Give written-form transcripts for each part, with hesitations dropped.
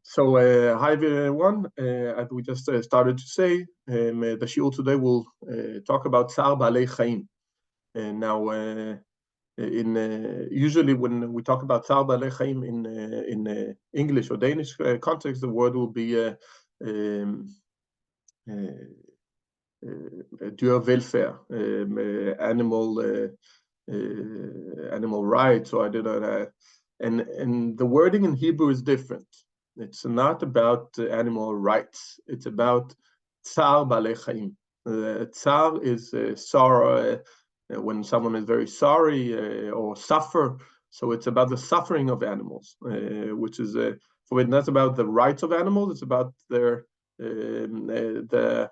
Hi everyone. As we just started to say, the shiur today will talk about Tzaar Baalei Chaim. Now, usually when we talk about Tzaar Baalei Chaim in English or Danish context, the word will be welfare, animal rights, or I don't know. And the wording in Hebrew is different. It's not about animal rights. It's about Tzaar Baalei Chaim. Tzaar is sorrow, when someone is very sorry or suffer. So it's about the suffering of animals, which is for it not about the rights of animals. It's about their the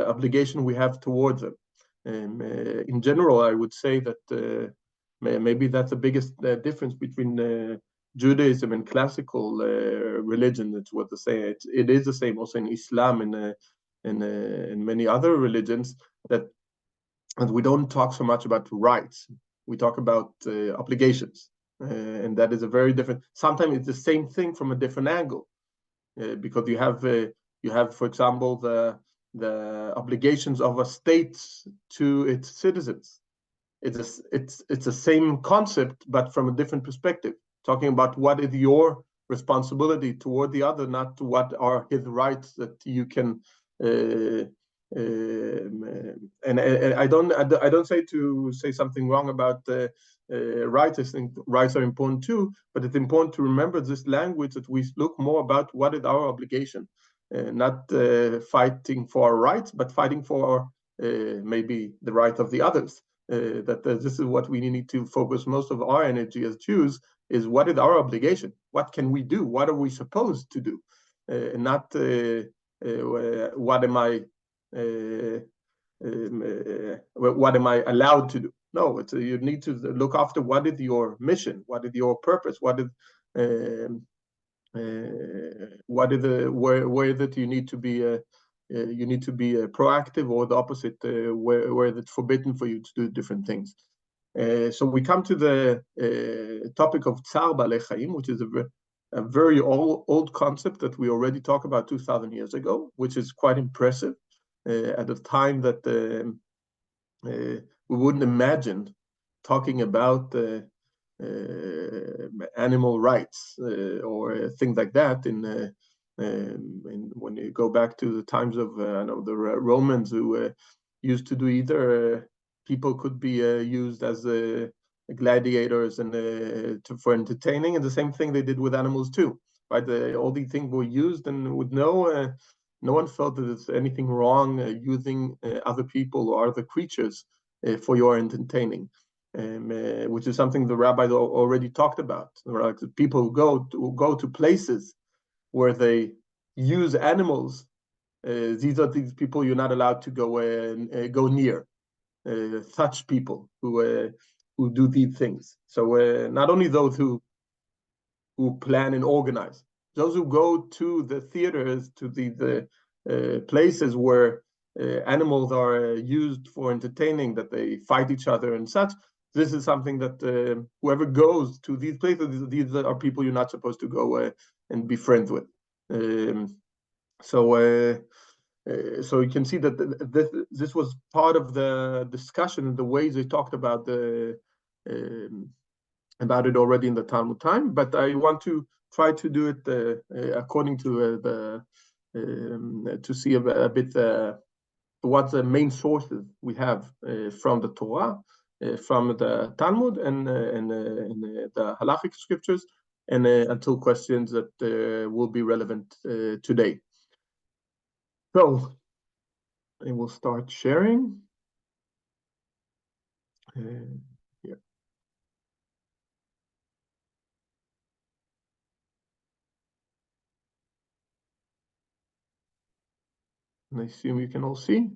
obligation we have towards them. In general, I would say that maybe that's the biggest difference between Judaism and classical religion. It's what they say. It is the same also in Islam and in many other religions, that we don't talk so much about rights. We talk about obligations, and that is a very different. Sometimes it's the same thing from a different angle, because you have, for example, the obligations of a state to its citizens. It's the same concept, but from a different perspective, talking about what is your responsibility toward the other, not to what are his rights that you can. And I don't say to say something wrong about rights. I think rights are important too, but it's important to remember this language, that we look more about what is our obligation, not fighting for our rights, but fighting for maybe the right of the others. That this is what we need to focus most of our energy as Jews, is what is our obligation? What can we do? What are we supposed to do? Not what am I allowed to do? No, it's you need to look after what is your mission, what is your purpose, what is where that you need to be proactive, or the opposite, where it's forbidden for you to do different things. So we come to the topic of Tzaar Baalei Chaim, which is a very old concept that we already talked about 2,000 years ago, which is quite impressive at a time that we wouldn't imagine talking about animal rights or things like that. When you go back to the times of the Romans, who used to do either people could be used as gladiators and for entertaining, and the same thing they did with animals too, right? All these things were used, and with no one felt that there's anything wrong using other people or other creatures for your entertaining, which is something the rabbis already talked about. Right? People who go to places where they use animals, these are these people you're not allowed to go near. Such people who do these things. So not only those who plan and organize, those who go to the theaters, to the places where animals are used for entertaining, that they fight each other and such. This is something that whoever goes to these places, these are people you're not supposed to go and be friends with. So you can see that this was part of the discussion and the ways they talked about it already in the Talmud time. But I want to try to do it according to to see a bit what the main sources we have from the Torah, from the Talmud, and the halachic scriptures, and until questions that will be relevant today. So I will start sharing. Yeah. And I assume you can all see.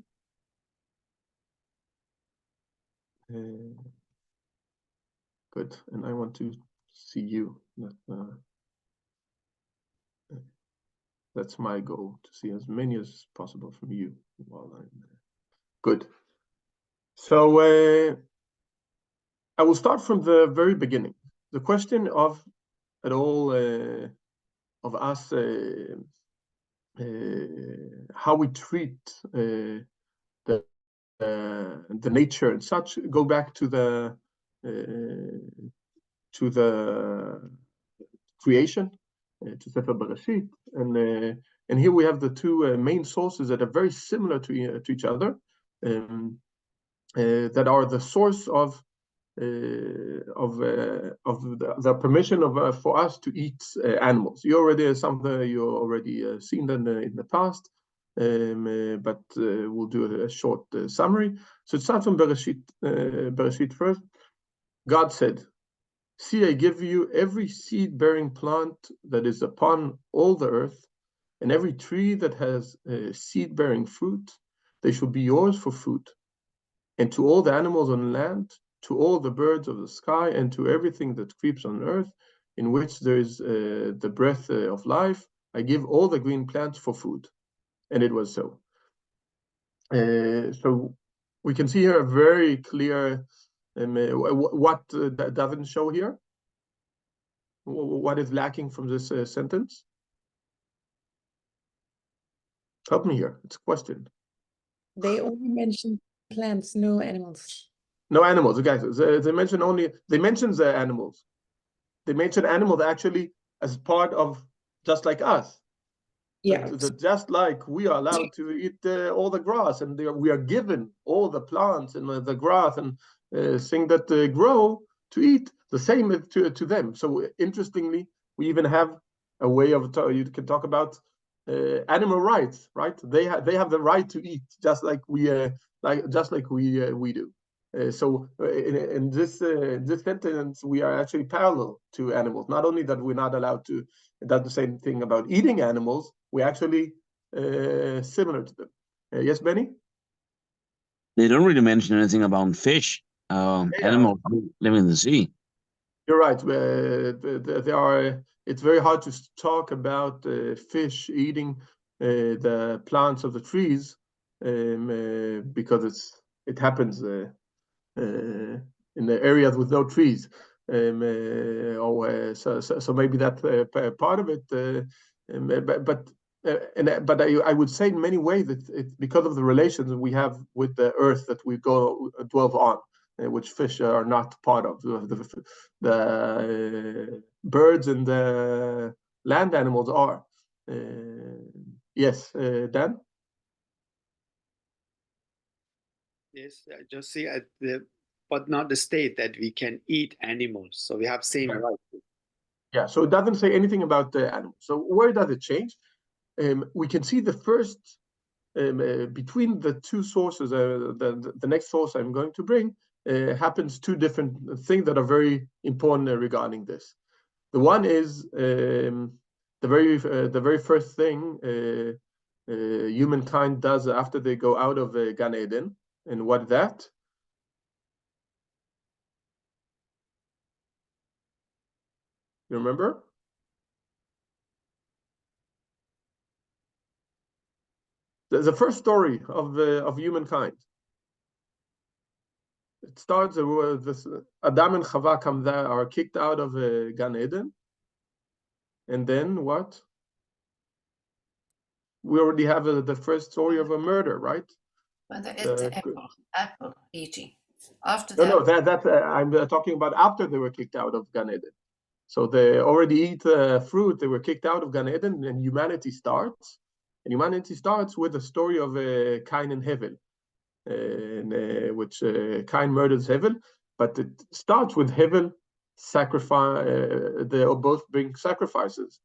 Good. And I want to see you. That's my goal, to see as many as possible from you while I'm good. So I will start from the very beginning. The question of us how we treat the nature and such go back to the creation, to Sefer Bereshit, and here we have the two main sources that are very similar to each other, that are the source of the permission for us to eat animals. You already seen them in the past, but we'll do a short summary. So it starts from Bereshit first. God said, "See, I give you every seed-bearing plant that is upon all the earth, and every tree that has seed-bearing fruit. They shall be yours for food. And to all the animals on land, to all the birds of the sky, and to everything that creeps on earth, in which there is the breath of life, I give all the green plants for food." And it was so. So we can see here a very clear, what doesn't show here? What is lacking from this sentence? Help me here. It's a question. They only mention plants, no animals. No animals, guys. They mention the animals. They mention animals actually as part of, just like us. Yeah. Just like we are allowed to eat all the grass, and we are given all the plants and the grass and things that grow to eat, the same to them. So interestingly, we even have a way of you can talk about animal rights, right? They have the right to eat, just like we do. So in this sentence, we are actually parallel to animals. Not only that we're not allowed to do the same thing about eating animals, we're actually similar to them. Yes, Benny? They don't really mention anything about fish, animals living in the sea. You're right. There are. It's very hard to talk about fish eating the plants of the trees, because it happens in the areas with no trees. So maybe that's part of it. But I would say in many ways that it's because of the relations we have with the earth that we dwell on, which fish are not part of. The birds and the land animals are. Yes, Dan? Yes, just see but not the state that we can eat animals. So we have same right. Yeah, so it doesn't say anything about the animals. So where does it change? We can see the first, between the two sources, the next source I'm going to bring, happens two different things that are very important regarding this. The one is the very first thing humankind does after they go out of Gan Eden. And what that? You remember? The first story of humankind. It starts with this: Adam and Chava are kicked out of Gan Eden, and then what? We already have the first story of a murder, right? When they ate the apple eating. After No, that, that's I'm talking about after they were kicked out of Gan Eden. So they already eat fruit. They were kicked out of Gan Eden, and humanity starts. And humanity starts with the story of Cain and Hevel, which Cain murders Hevel, but it starts with Hevel sacrifice. They both bring sacrifices.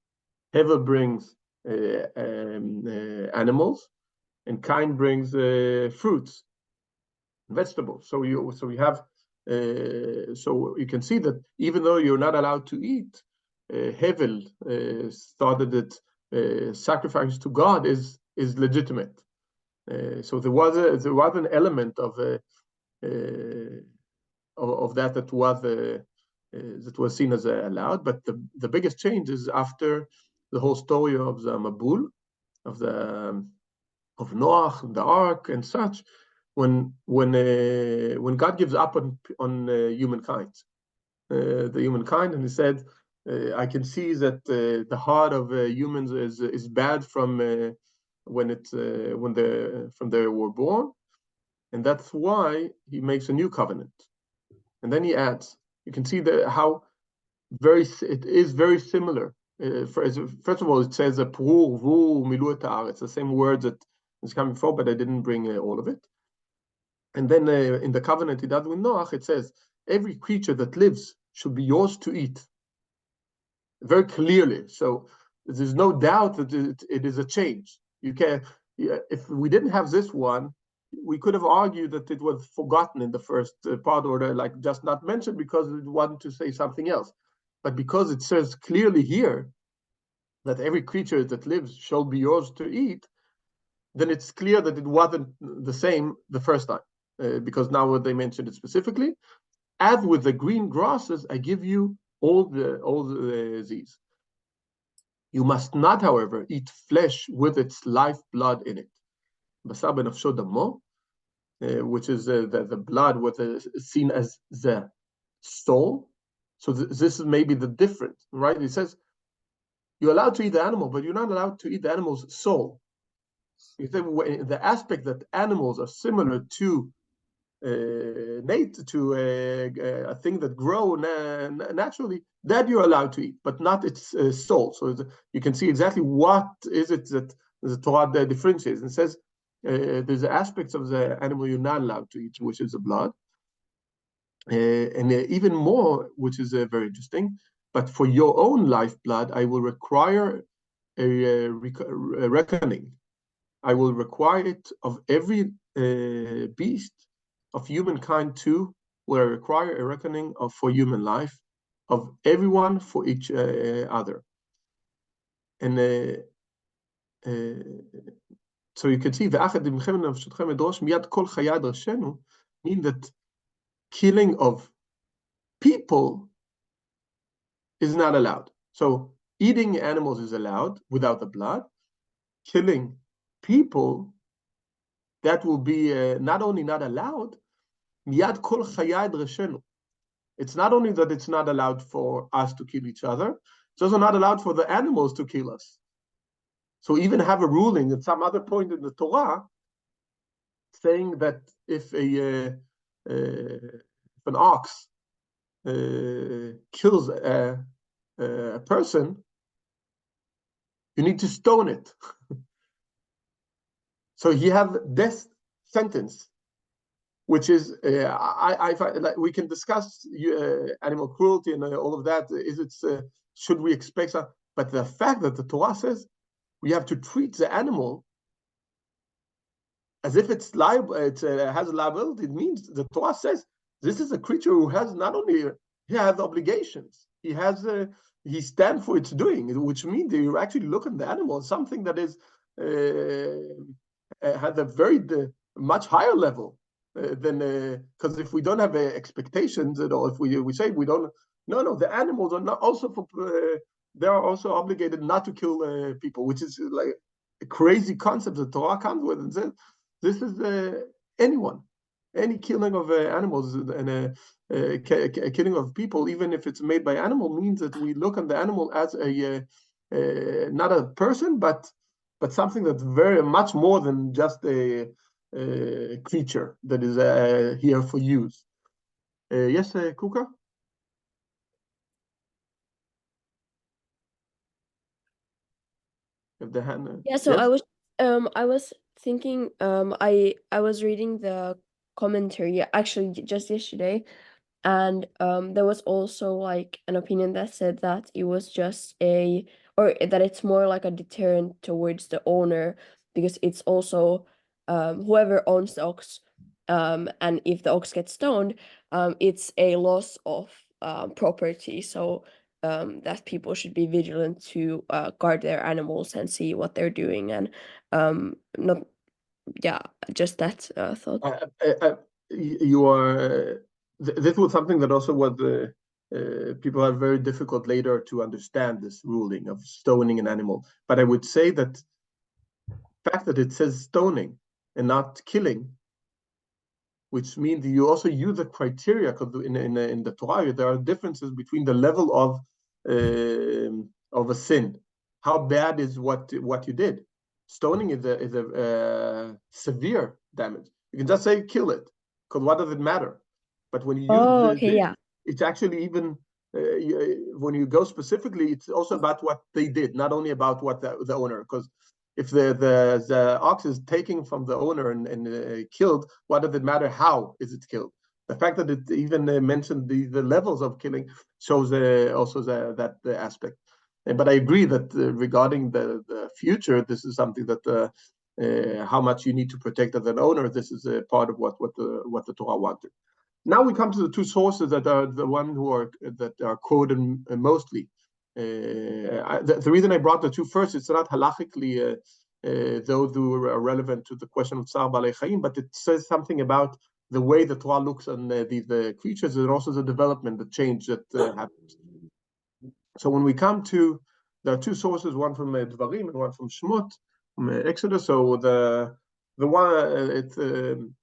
Hevel brings animals, and Cain brings fruits, vegetables. So we have. So you can see that even though you're not allowed to eat, Hevel started that sacrifice to God is legitimate. So there was an element of that was seen as allowed. But the biggest change is after the whole story of the Mabul, of Noah, the Ark, and such. When God gives up on humankind, and He said, I can see that the heart of humans is bad from when they were born, and that's why he makes a new covenant. And then he adds, you can see how it is very similar. First of all, it says "Pru vu milu et haaretz." It's the same word that is coming before, but I didn't bring all of it. And then in the covenant he does with Noach, it says every creature that lives should be yours to eat. Very clearly. So there's no doubt that it is a change. You can, if we didn't have this one, we could have argued that it was forgotten in the first part, or like just not mentioned because it wanted to say something else. But because it says clearly here that every creature that lives shall be yours to eat, then it's clear that it wasn't the same the first time, because now they mentioned it specifically. As with the green grasses, I give you all these. You must not, however, eat flesh with its lifeblood in it. Basar benafsho damo, which is the blood, what is seen as the soul. So this is maybe the difference, right? It says you're allowed to eat the animal, but you're not allowed to eat the animal's soul. You say the aspect that animals are similar to a thing that grow naturally, that you're allowed to eat, but not its soul. So you can see exactly what is it that the Torah differentiates and says there's aspects of the animal you're not allowed to eat, which is the blood, and even more, which is very interesting. But for your own lifeblood, I will require a reckoning. I will require it of every beast of humankind too, will I require a reckoning for human life, of everyone for each other. And so you can see, mean that killing of people is not allowed. So eating animals is allowed without the blood. Killing people, that will be not only not allowed, it's not only that it's not allowed for us to kill each other, it's also not allowed for the animals to kill us. So even have a ruling at some other point in the Torah saying that if an ox kills a person, you need to stone it. So he have death sentence, which is I find like we can discuss animal cruelty and all of that. Should we expect that? But the fact that the Torah says we have to treat the animal as if it's liable, it has a liability. It means the Torah says this is a creature who has not only he has obligations, he stands for its doing, which means that you actually look at the animal as something that is has a very much higher level than because if we don't have expectations at all, if we say we don't, no, the animals are not also for they are also obligated not to kill people, which is like a crazy concept that Torah comes with and says this is any killing of animals and killing of people, even if it's made by animal, means that we look at the animal as a not a person, but something that's very much more than just a creature that is here for use. Yes, Kuka? If the hand, Yeah, so yes? I was thinking I was reading the commentary actually just yesterday, and there was also like an opinion that said that it was just or that it's more like a deterrent towards the owner, because it's also whoever owns the ox, and if the ox gets stoned, it's a loss of property. So that people should be vigilant to guard their animals and see what they're doing, and not just that thought. You are this was something that also was people are very difficult later to understand this ruling of stoning an animal. But I would say that the fact that it says stoning and not killing, which means you also use the criteria, because in the Torah there are differences between the level of of a sin. How bad is what you did? Stoning is a severe damage. You can just say kill it, because what does it matter? But when you use it's actually even when you go specifically, it's also about what they did, not only about what the owner. Because if the ox is taken from the owner and killed, what does it matter? How is it killed? The fact that it even mentioned the levels of killing shows also that aspect. But I agree that regarding the future, this is something that how much you need to protect as an owner. This is a part of what the Torah wanted. Now we come to the two sources that are the one that are quoted mostly. The reason I brought the two first, it's not halachically, though they are relevant to the question of Tzaar Balei Chaim, but it says something about the way the Torah looks on the creatures, and also the development, the change that happens. So when we come to, there are two sources, one from Dvarim and one from Shmot, from Exodus. So the one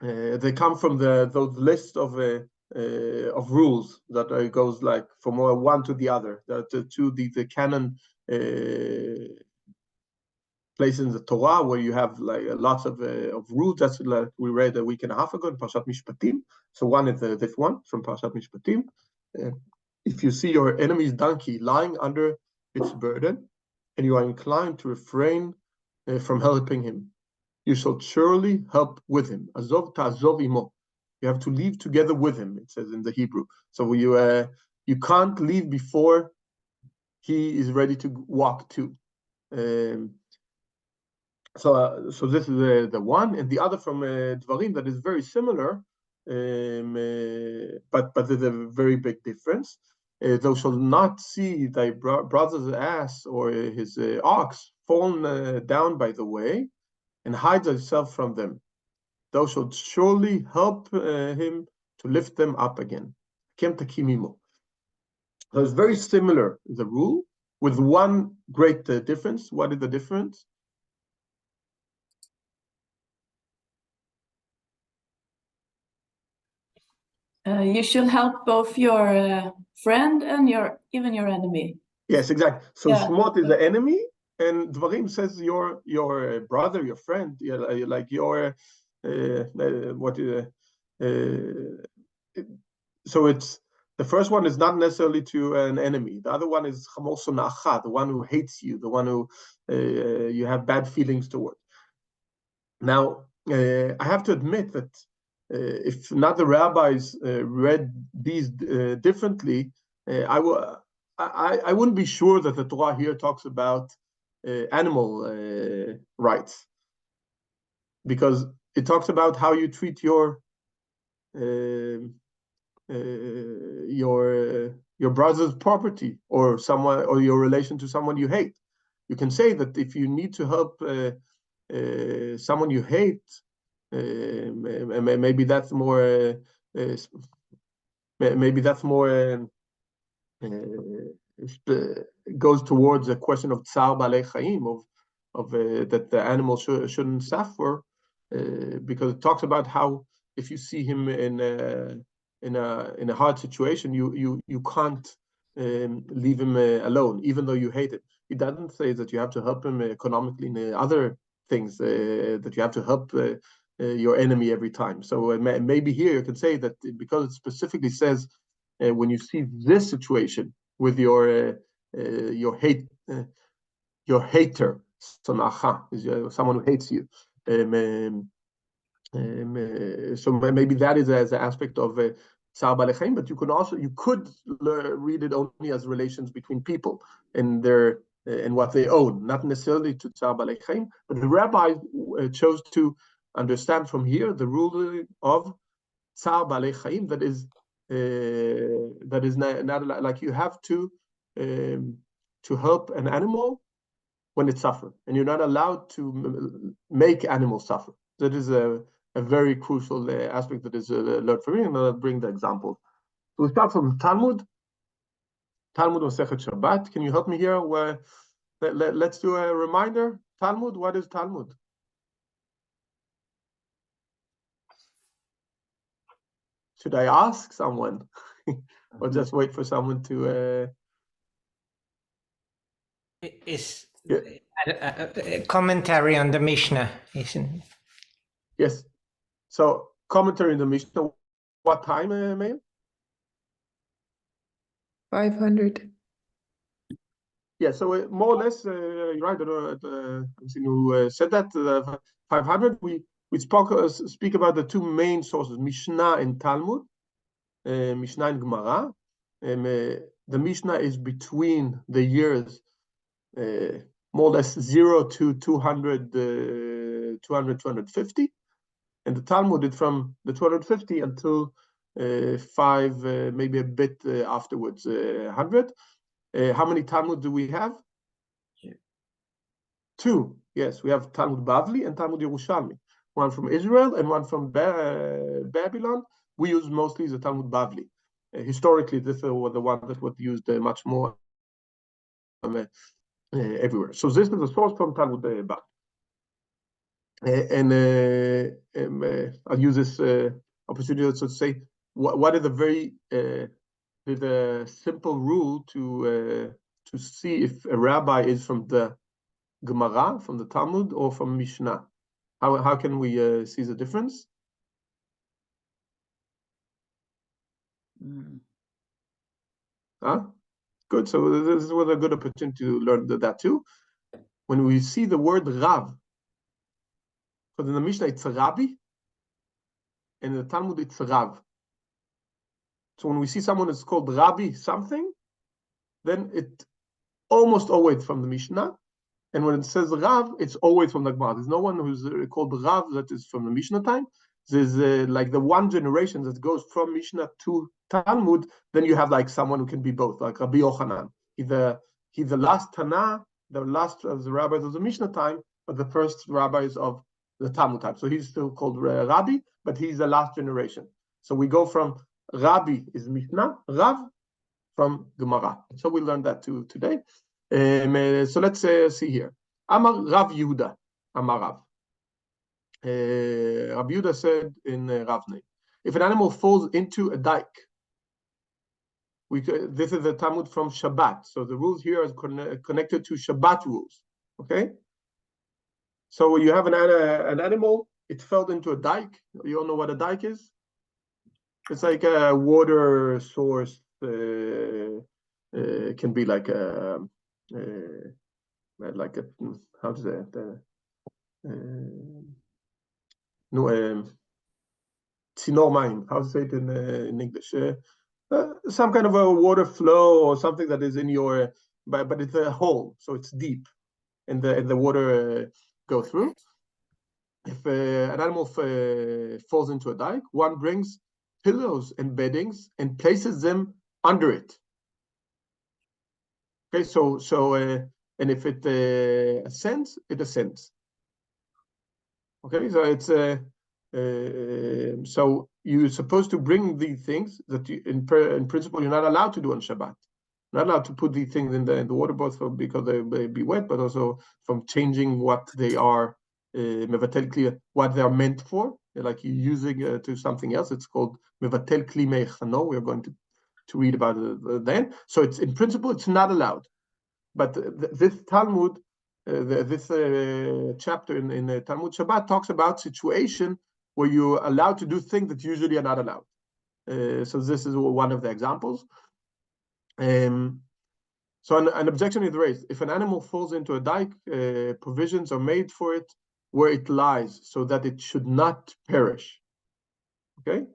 they come from those lists of rules that goes like from one to the other. The canon places in the Torah where you have like lots of rules. That's like we read a week and a half ago in Parshat Mishpatim. So one is this one from Parshat Mishpatim. If you see your enemy's donkey lying under its burden, and you are inclined to refrain from helping him, you shall surely help with him. Azov ta'azov imo. You have to leave together with him, it says in the Hebrew. So you can't leave before he is ready to walk too. So this is the one, and the other from Dvarim that is very similar, but there's a very big difference. Thou shalt not see thy brother's ass or his ox fallen down by the way, and hide thyself from them. Thou shalt surely help him to lift them up again. Kem takimimo. So it's very similar, the rule, with one great difference. What is the difference? You should help both your friend and even your enemy. Yes, exactly. So Shmot is the enemy, and Dvarim says your brother, your friend, like your so it's the first one is not necessarily to an enemy. The other one is Chamor Sona'acha, the one who hates you, the one who you have bad feelings toward. Now, I have to admit that if not the rabbis read these differently, I wouldn't be sure that the Torah here talks about animal rights, because it talks about how you treat your brother's property or someone, or your relation to someone you hate. You can say that if you need to help someone you hate, maybe that's more goes towards a question of Tzaar Balei Chaim, of that the animal shouldn't suffer, because it talks about how if you see him in a hard situation, you can't leave him alone, even though you hate him. It doesn't say that you have to help him economically in other things, that you have to help your enemy every time. So maybe here you can say that because it specifically says when you see this situation with your hater, sonacha, is someone who hates you. So maybe that is as an aspect of Tzaar Balei Chaim, but you could read it only as relations between people and their and what they own, not necessarily to Tzaar Balei Chaim. But the rabbi chose to understand from here the rule of Tzaar Balei Chaim, that is not like you have to help an animal when it suffers, and you're not allowed to make animals suffer. That is a very crucial aspect that is learned for me, and I'll bring the example. So we start from Talmud Masechet Shabbat. Can you help me here? Let's do a reminder. Talmud, what is Talmud? Should I ask someone, or just wait for someone to is Yeah. a commentary on the Mishnah, isn't? Yes. So commentary in the Mishnah. What time, Meir? 500. Yeah. So more or less, you're right. I don't know, who said that. 500. We speak about the two main sources, Mishnah and Talmud. Mishnah and Gemara. The Mishnah is between the years more or less 0 to 200, 250. And the Talmud is from the 250 until 5, maybe a bit afterwards, 100. How many Talmud do we have? Two. Yes, we have Talmud Bavli and Talmud Yerushalmi. One from Israel and one from Babylon. We use mostly the Talmud Bavli. Historically, this was the one that was used much more everywhere. So this is the source from Talmud Bavli. I'll use this opportunity to say what is a very simple rule to see if a rabbi is from the Gemara, from the Talmud, or from Mishnah. How can we see the difference? Huh? Good. So this was a good opportunity to learn that too. When we see the word Rav, because in the Mishnah it's Rabbi, and in the Talmud it's Rav. So when we see someone that's called Rabbi something, then it almost always from the Mishnah. And when it says Rav, it's always from the Gemara. There's no one who's called Rav that is from the Mishnah time. There's like the one generation that goes from Mishnah to Talmud, then you have like someone who can be both, like Rabbi Yochanan. He's the last Tana, the last of the rabbis of the Mishnah time, but the first rabbis of the Talmud time. So he's still called Rabbi, but he's the last generation. So we go from Rabbi is Mishnah, Rav from Gemara. So we learned that too today. So let's see here. Amar Rav Yehuda, Amar Rav. Rav Yehuda said in Rav's name, if an animal falls into a dike, this is the Talmud from Shabbat. So the rules here are connected to Shabbat rules. Okay. So you have an animal, it fell into a dike. You all know what a dike is? It's like a water source. It can be like a how to say it? Tzinor mayim. How to say it in English? Some kind of a water flow or something that is in your, but it's a hole, so it's deep, and the water go through. If an animal falls into a dike, one brings pillows and beddings and places them under it. Okay, so and if it ascends, it ascends. Okay, so it's so you're supposed to bring these things that you, in principle you're not allowed to do on Shabbat. Not allowed to put these things in the water, both because they may be wet, but also from changing what they are, mevatel kli, what they are meant for. Like you're using to something else. It's called mevatel kli meichano. We are going to read about it then. So it's in principle it's not allowed. But this Talmud, this chapter in Talmud Shabbat talks about situation where you're allowed to do things that usually are not allowed. So this is one of the examples. So an objection is raised. If an animal falls into a dike, provisions are made for it where it lies so that it should not perish. Okay?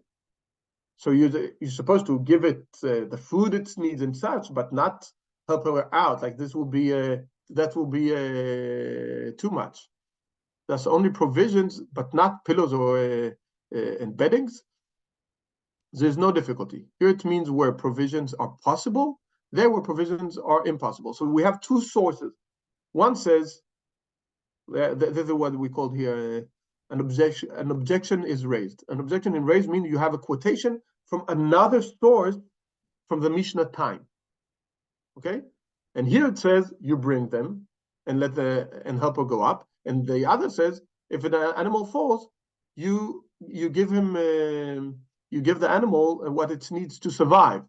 So you're supposed to give it the food it needs and such, but not help her out. Like this will be that will be too much. That's only provisions, but not pillows or and beddings. There's no difficulty. Here it means where provisions are possible, there where provisions are impossible. So we have two sources. One says, this is what we call here an objection. An objection is raised. An objection is raised means you have a quotation from another source from the Mishnah time. Okay? And here it says you bring them and let and help her go up. And the other says if an animal falls, you give him you give the animal what it needs to survive,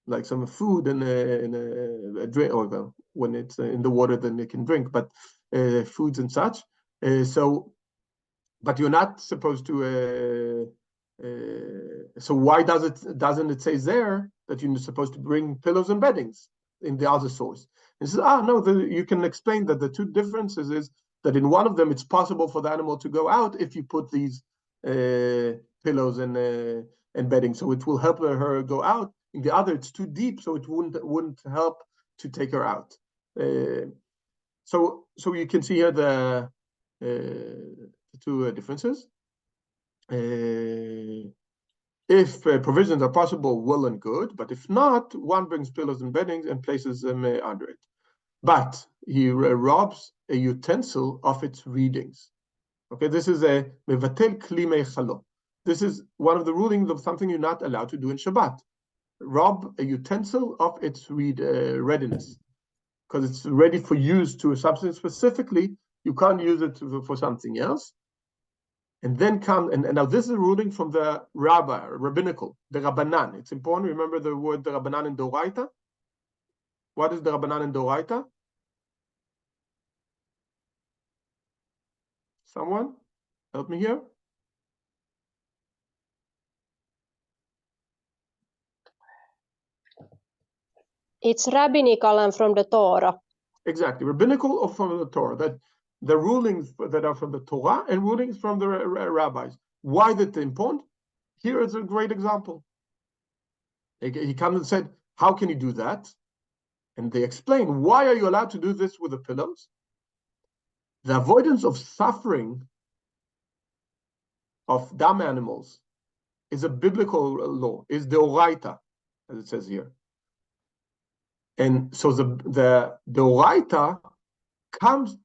like some food and a drink or when it's in the water, then they can drink, but foods and such. But you're not supposed to. So why doesn't it say there that you're supposed to bring pillows and beddings in the other source? And it says, no, you can explain that the two differences is that in one of them it's possible for the animal to go out if you put these pillows and bedding, so it will help her go out. In the other, it's too deep, so it wouldn't help to take her out. So you can see here the two differences. If provisions are possible, well and good, but if not, one brings pillows and beddings and places them under it. But he robs a utensil of its readings. Okay, this is a mevatel kli meichalo. This is one of the rulings of something you're not allowed to do in Shabbat. Rob a utensil of its readiness, because it's ready for use to a substance specifically. You can't use it for something else. And then and now this is a ruling from the rabbinical, the Rabbanan. It's important. Remember the word the Rabbanan in Doraita? What is the Rabbanan in Doraita? Someone help me here. It's rabbinical and from the Torah. Exactly, rabbinical or from the Torah. That the rulings that are from the Torah and rulings from the rabbis. Why is it important? Here is a great example. He comes and said, how can you do that? And they explain, why are you allowed to do this with the pillows? The avoidance of suffering of dumb animals is a biblical law, is the oraita, as it says here. And so the oraita comes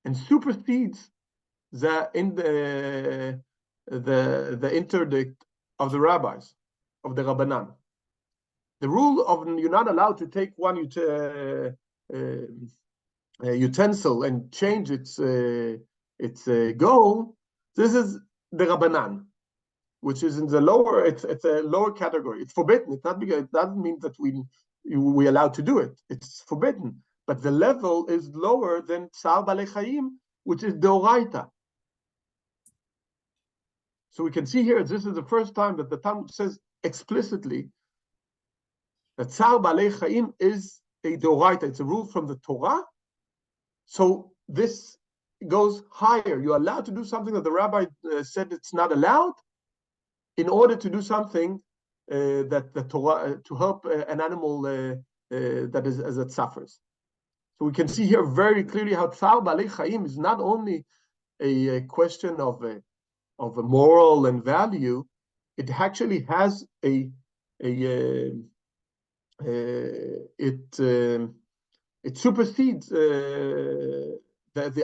and supersedes the interdict of the rabbis, of the Rabbanan. The rule of you're not allowed to take one utensil and change its goal. This is the Rabbanan, which is in the lower. It's a lower category. It's forbidden. It's not because it doesn't mean that we allowed to do it. It's forbidden, but the level is lower than Tzaar Balei Chaim, which is Deoraita. So we can see here, this is the first time that the Talmud says explicitly that Tzaar Balei Chaim is a Deoraita. It's a rule from the Torah. So this goes higher. You're allowed to do something that the rabbi said it's not allowed in order to do something that the Torah, to help an animal that suffers. So we can see here very clearly how Tzaar Balei Chaim is not only a question of a moral and value, it actually has it supersedes the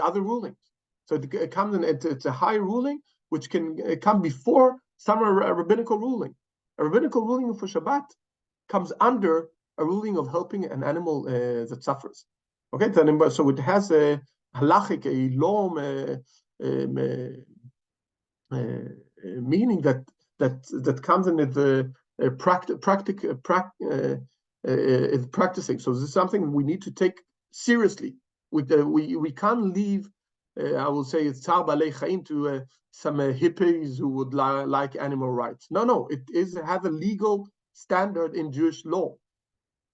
other rulings. So it comes in. It's a high ruling which can come before some rabbinical ruling. A rabbinical ruling for Shabbat comes under a ruling of helping an animal that suffers. Okay, so it has a halachic, a law meaning that comes in the practicing. So this is something we need to take seriously. We can't leave. I will say it's Tzaar Balei Chaim to some hippies who would like animal rights. No, it has a legal standard in Jewish law,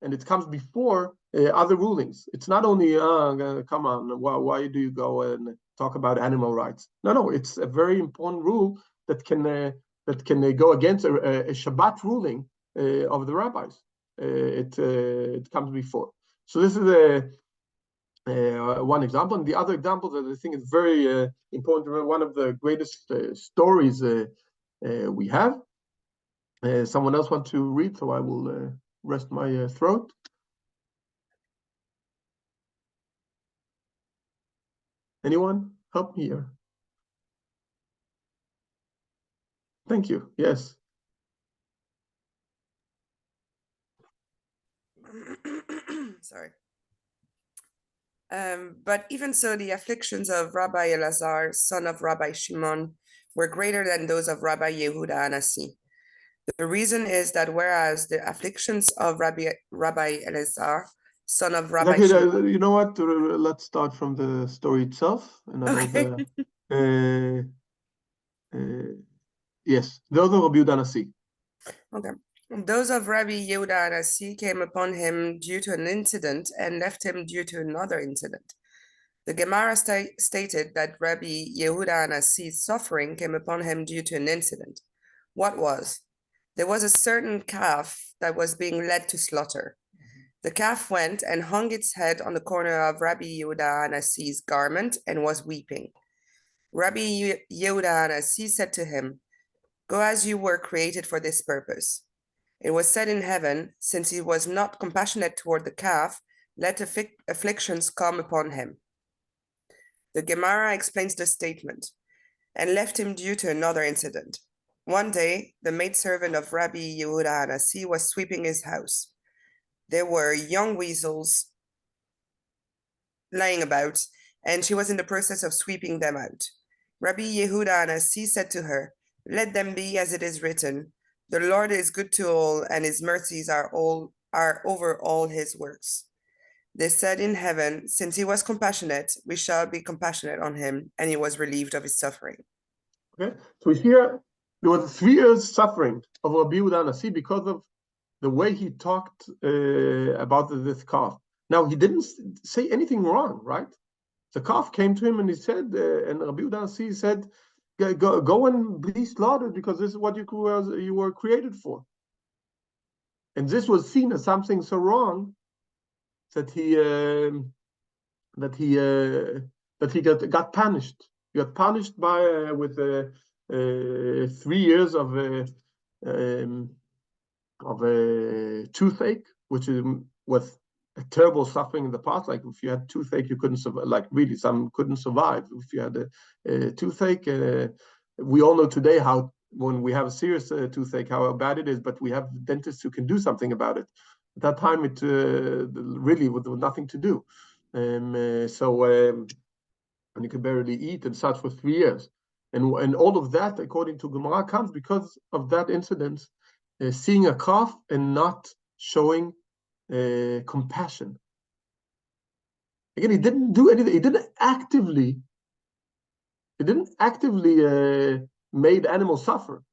and it comes before other rulings. It's not only come on, why do you go and talk about animal rights? No, it's a very important rule that can go against a Shabbat ruling of the rabbis. It comes before. So this is one example, and the other example that I think is very important to remember, one of the greatest stories we have. Someone else want to read, so I will rest my throat. Anyone help me here? Thank you. Yes. Sorry. But even so, the afflictions of Rabbi Elazar, son of Rabbi Shimon, were greater than those of Rabbi Yehuda Anasi. The reason is that whereas the afflictions of Rabbi Elazar son of Rabbi Okay, Shimon. you know what? Let's start from the story itself, and Okay. yes, those are Rabbi Yehuda Nasi. Okay. Those of Rabbi Yehuda Nasi came upon him due to an incident and left him due to another incident. The Gemara stated that Rabbi Yehuda Nasi's suffering came upon him due to an incident. What was? There was a certain calf that was being led to slaughter. The calf went and hung its head on the corner of Rabbi Yehuda Nasi's garment and was weeping. Rabbi Yehuda Nasi said to him, "Go as you were created for this purpose." It was said in heaven, since he was not compassionate toward the calf, let afflictions come upon him. The Gemara explains the statement, and left him due to another incident. One day, the maidservant of Rabbi Yehuda Nasi was sweeping his house. There were young weasels lying about, and she was in the process of sweeping them out. Rabbi Yehuda Nasi said to her, "Let them be as it is written, the Lord is good to all, and his mercies are over all his works." They said in heaven, since he was compassionate, we shall be compassionate on him, and he was relieved of his suffering. Okay, so here there was 3 years suffering of Rabbi Yehuda Nasi because of the way he talked about this calf. Now, he didn't say anything wrong, right? The calf came to him and he said, and Rabbi Yehuda Nasi said, go and be slaughtered because this is what you were created for. And this was seen as something so wrong that he got punished. He got punished with 3 years of toothache, which was a terrible suffering in the past. Like if you had toothache, you couldn't survive. Like really, some couldn't survive if you had a toothache. We all know today how when we have a serious toothache, how bad it is. But we have dentists who can do something about it. At that time, it really was nothing to do. And you could barely eat and such for 3 years. And all of that, according to Gemara, comes because of that incident, seeing a calf and not showing compassion. Again, he didn't do anything. He didn't actively made animals suffer.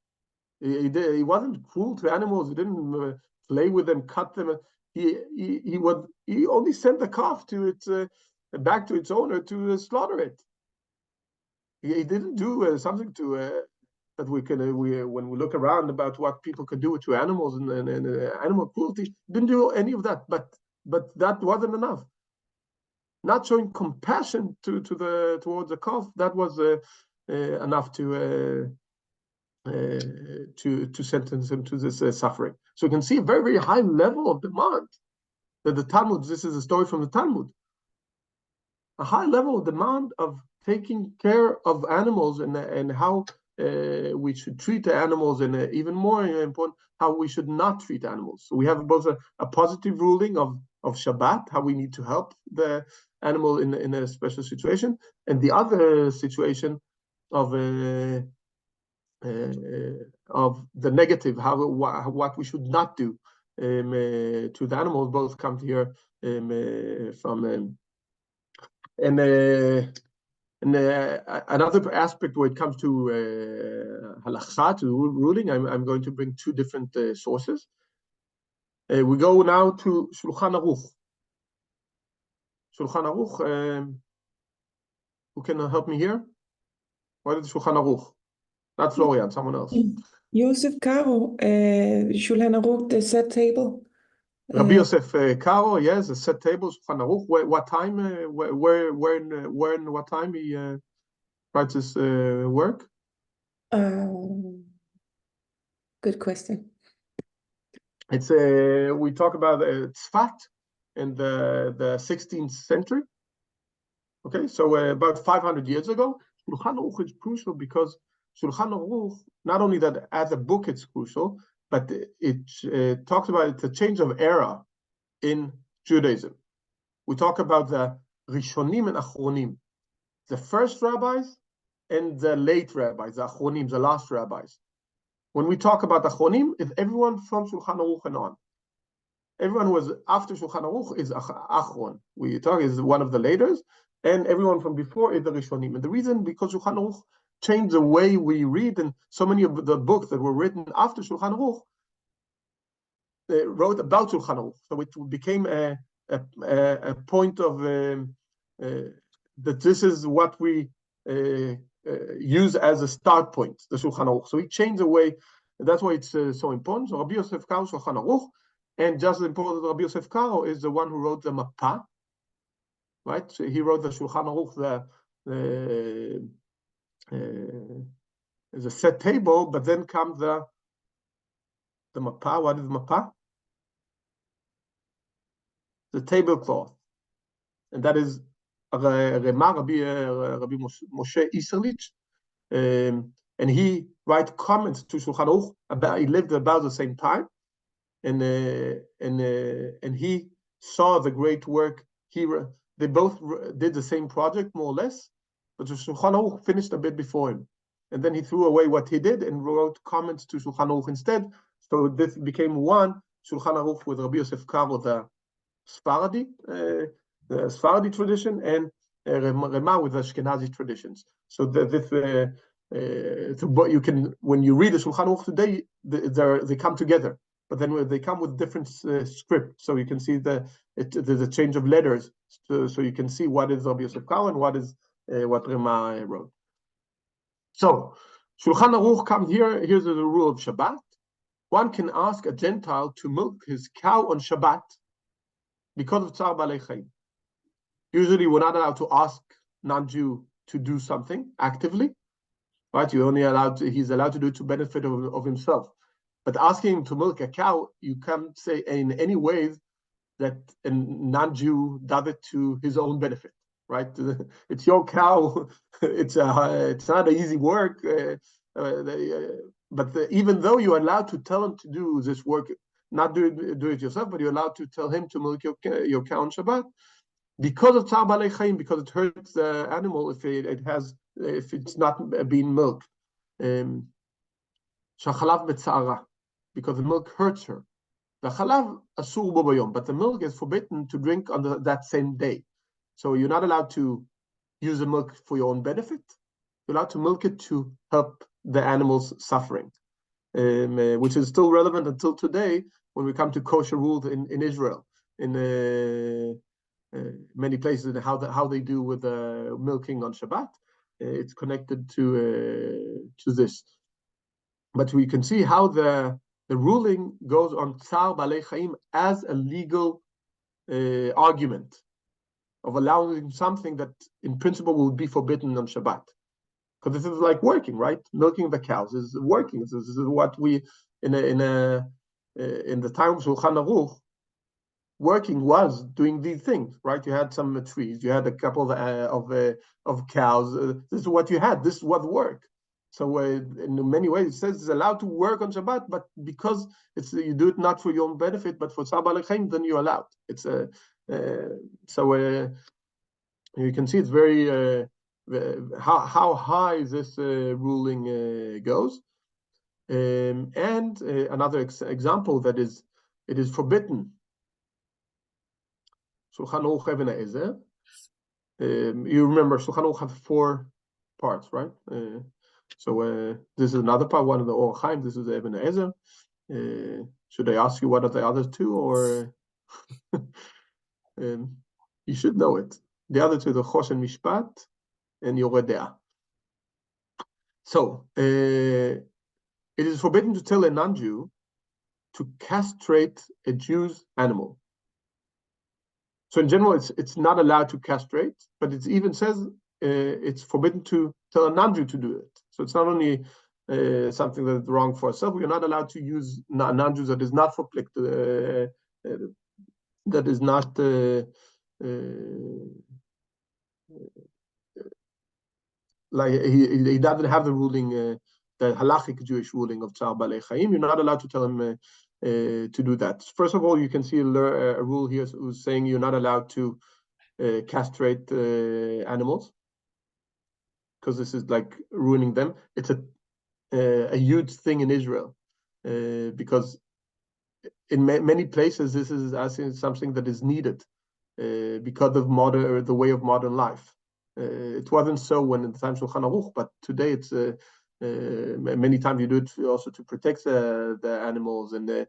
He wasn't cruel to animals. He didn't play with them, cut them. He only sent the calf to its back to its owner to slaughter it. He didn't do something to that we can when we look around about what people can do to animals and animal cruelty. Didn't do any of that. But that wasn't enough. Not showing compassion towards the calf, that was enough to sentence him to this suffering. So you can see a very, very high level of demand that the Talmud. This is a story from the Talmud. A high level of demand of taking care of animals and how we should treat the animals, and even more important, how we should not treat animals. So we have both a positive ruling of Shabbat, how we need to help the animal in a special situation, and the other situation of the negative, what we should not do to the animals. Both come here from another aspect where it comes to halakha, to ruling. I'm going to bring 2 different sources. We go now to Shulchan Aruch. Shulchan Aruch, who can help me here? What is Shulchan Aruch? Not Florian, someone else. Joseph Caro, Shulchan Aruch, the set table. Rabbi Yosef Caro, yes, a set table, Shulchan Aruch. What time? Where and what time he writes his work? Good question. It's we talk about Tzfat in the 16th century. Okay, so about 500 years ago, Shulchan Aruch is crucial because Shulchan Aruch, not only that as a book it's crucial, but it talks about it's a change of era in Judaism. We talk about the Rishonim and Achronim, the first rabbis and the late rabbis, the Achronim, the last rabbis. When we talk about Achronim, it's everyone from Shulchan Aruch and on. everyone who was after Shulchan Aruch is Achron. We talk is one of the laters, and everyone from before is the Rishonim. And the reason, because Shulchan Aruch changed the way we read, and so many of the books that were written after Shulchan Aruch wrote about Shulchan Aruch. So it became a point of that this is what we use as a start point, the Shulchan Aruch. So he changed the way, and that's why it's so important. So Rabbi Yosef Karo, Shulchan Aruch, and just as important, Rabbi Yosef Karo is the one who wrote the Mappa, right? So he wrote the Shulchan Aruch, the set table, but then comes the Mappa. What is Mappa? The tablecloth, and that is Rabbi Moshe Iserlich, and he writes comments to Shulchan Aruch about. He lived about the same time, and he saw the great work. They both did the same project more or less, but the Shulchan Aruch finished a bit before him, and then he threw away what he did and wrote comments to Shulchan Aruch instead. So this became one Shulchan Aruch with Rabbi Yosef Karo, the Sephardi tradition, and Rema with the Ashkenazi traditions. So you can, when you read the Shulchan Aruch today, they come together, but then they come with different script. So you can see there's a change of letters. So you can see what is Rabbi Yosef Karo and what is what Rema wrote. So Shulchan Aruch comes here. Here's the rule of Shabbat. One can ask a Gentile to milk his cow on Shabbat because of Tzaar Balei Chaim. Usually, we're not allowed to ask non-Jew to do something actively, right? You're only allowed to, he's allowed to do it to benefit of himself. But asking him to milk a cow, you can't say in any ways that a non-Jew does it to his own benefit, right? It's your cow. It's not an easy work. But even though you're allowed to tell him to do this work, not do it yourself, but you're allowed to tell him to milk your cow on Shabbat because of Tzaar Balei Chaim, because it hurts the animal if it's not being milked. Shachalav betzara, because the milk hurts her. The chalav asur bo bayom, but the milk is forbidden to drink on that same day. So you're not allowed to use the milk for your own benefit. You're allowed to milk it to help the animal's suffering, which is still relevant until today when we come to kosher rules in Israel, in many places, and how they do with milking on Shabbat. It's connected to this. But we can see how the ruling goes on Tzaar Balei Chaim as a legal argument of allowing something that in principle would be forbidden on Shabbat. Because this is like working, right? Milking the cows is working. This is what we in the time of Shulchan Aruch, working was doing these things, right? You had some trees, you had a couple of cows. This is what you had. This is what work. So in many ways, it says it's allowed to work on Shabbat, but because you do it not for your own benefit, but for Tzaar Balei Chaim, then you're allowed. It's so you can see it's very how high this ruling goes. And another example that it is forbidden. Shulchan Aruch Even HaEzer. You remember Shulchan Aruch have 4 parts, right? So this is another part, one of the Or Chaim. This is Even HaEzer. Should I ask you what are the other 2, or you should know it? The other 2, the Choshen Mishpat and Yoreh De'ah. So it is forbidden to tell a non-Jew to castrate a Jew's animal. So in general, it's not allowed to castrate, but it even says it's forbidden to tell a non-Jew to do it. So it's not only something that is wrong for ourselves. We are not allowed to use non-Jews that is not for that is not like he doesn't have the ruling, the halachic Jewish ruling of Tzaar Balei Chaim. You're not allowed to tell him to do that. First of all, you can see a rule here who's saying you're not allowed to castrate animals, because this is like ruining them. It's a huge thing in Israel, because in many places, this is asking something that is needed because of the way of modern life. It wasn't so when in the time of Shulchan Aruch, but today it's many times you do it also to protect the animals, and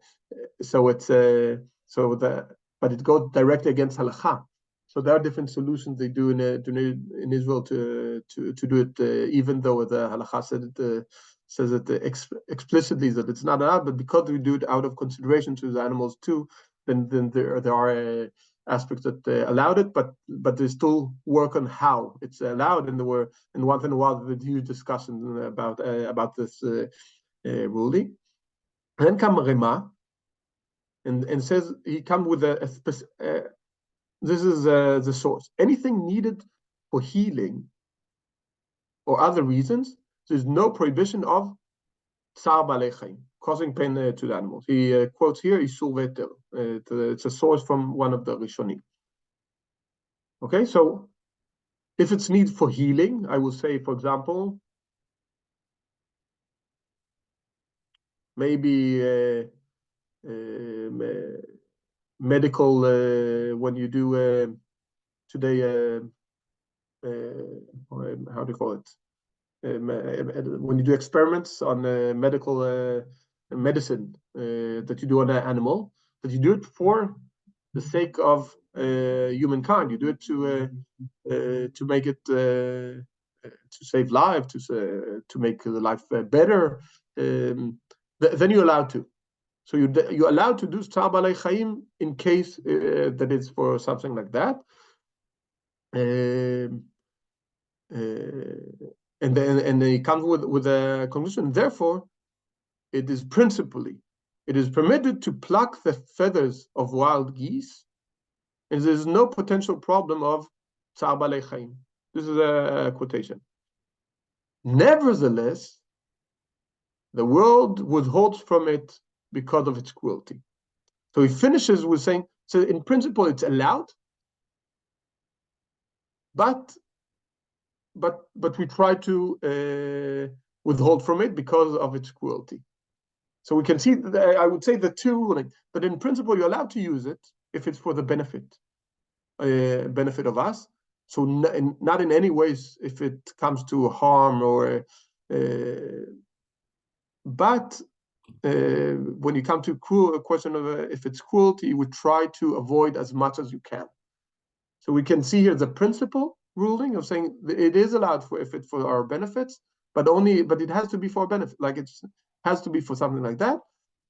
so it's but it goes directly against halakha. So there are different solutions they do in Israel to do it, even though the halakha says it explicitly that it's not allowed, but because we do it out of consideration to the animals too, then there are aspects that allowed it, but they still work on how it's allowed, and there were once in a while the huge discussion about this ruling. And then comes Rema and says he comes with a this is the source. Anything needed for healing or other reasons, there's no prohibition of Tzaar Balei Chaim, causing pain to the animals. He quotes here, Isur Veter. It's a source from one of the Rishonim. Okay, so if it's needed for healing, I will say, for example, maybe medical, when you do today, how do you call it? When you do experiments on medical medicine that you do on an animal, that you do it for the sake of humankind. You do it to make it to save life, to make the life better. Then you're allowed to. So you're allowed to do Tzaar Balei Chaim in case that it's for something like that. And then he comes with a conclusion. Therefore, it is permitted to pluck the feathers of wild geese, and there's no potential problem of Tzaar Balei Chaim. This is a quotation. Nevertheless, the world withholds from it because of its cruelty. So he finishes with saying, so in principle it's allowed, but we try to withhold from it because of its cruelty. So we can see, I would say the two rulings, but in principle you're allowed to use it if it's for the benefit of us. So not in any ways if it comes to harm or, but when you come to a question of if it's cruelty, you would try to avoid as much as you can. So we can see here the principle ruling of saying it is allowed if it's for our benefits, but it has to be for our benefit, like it has to be for something like that.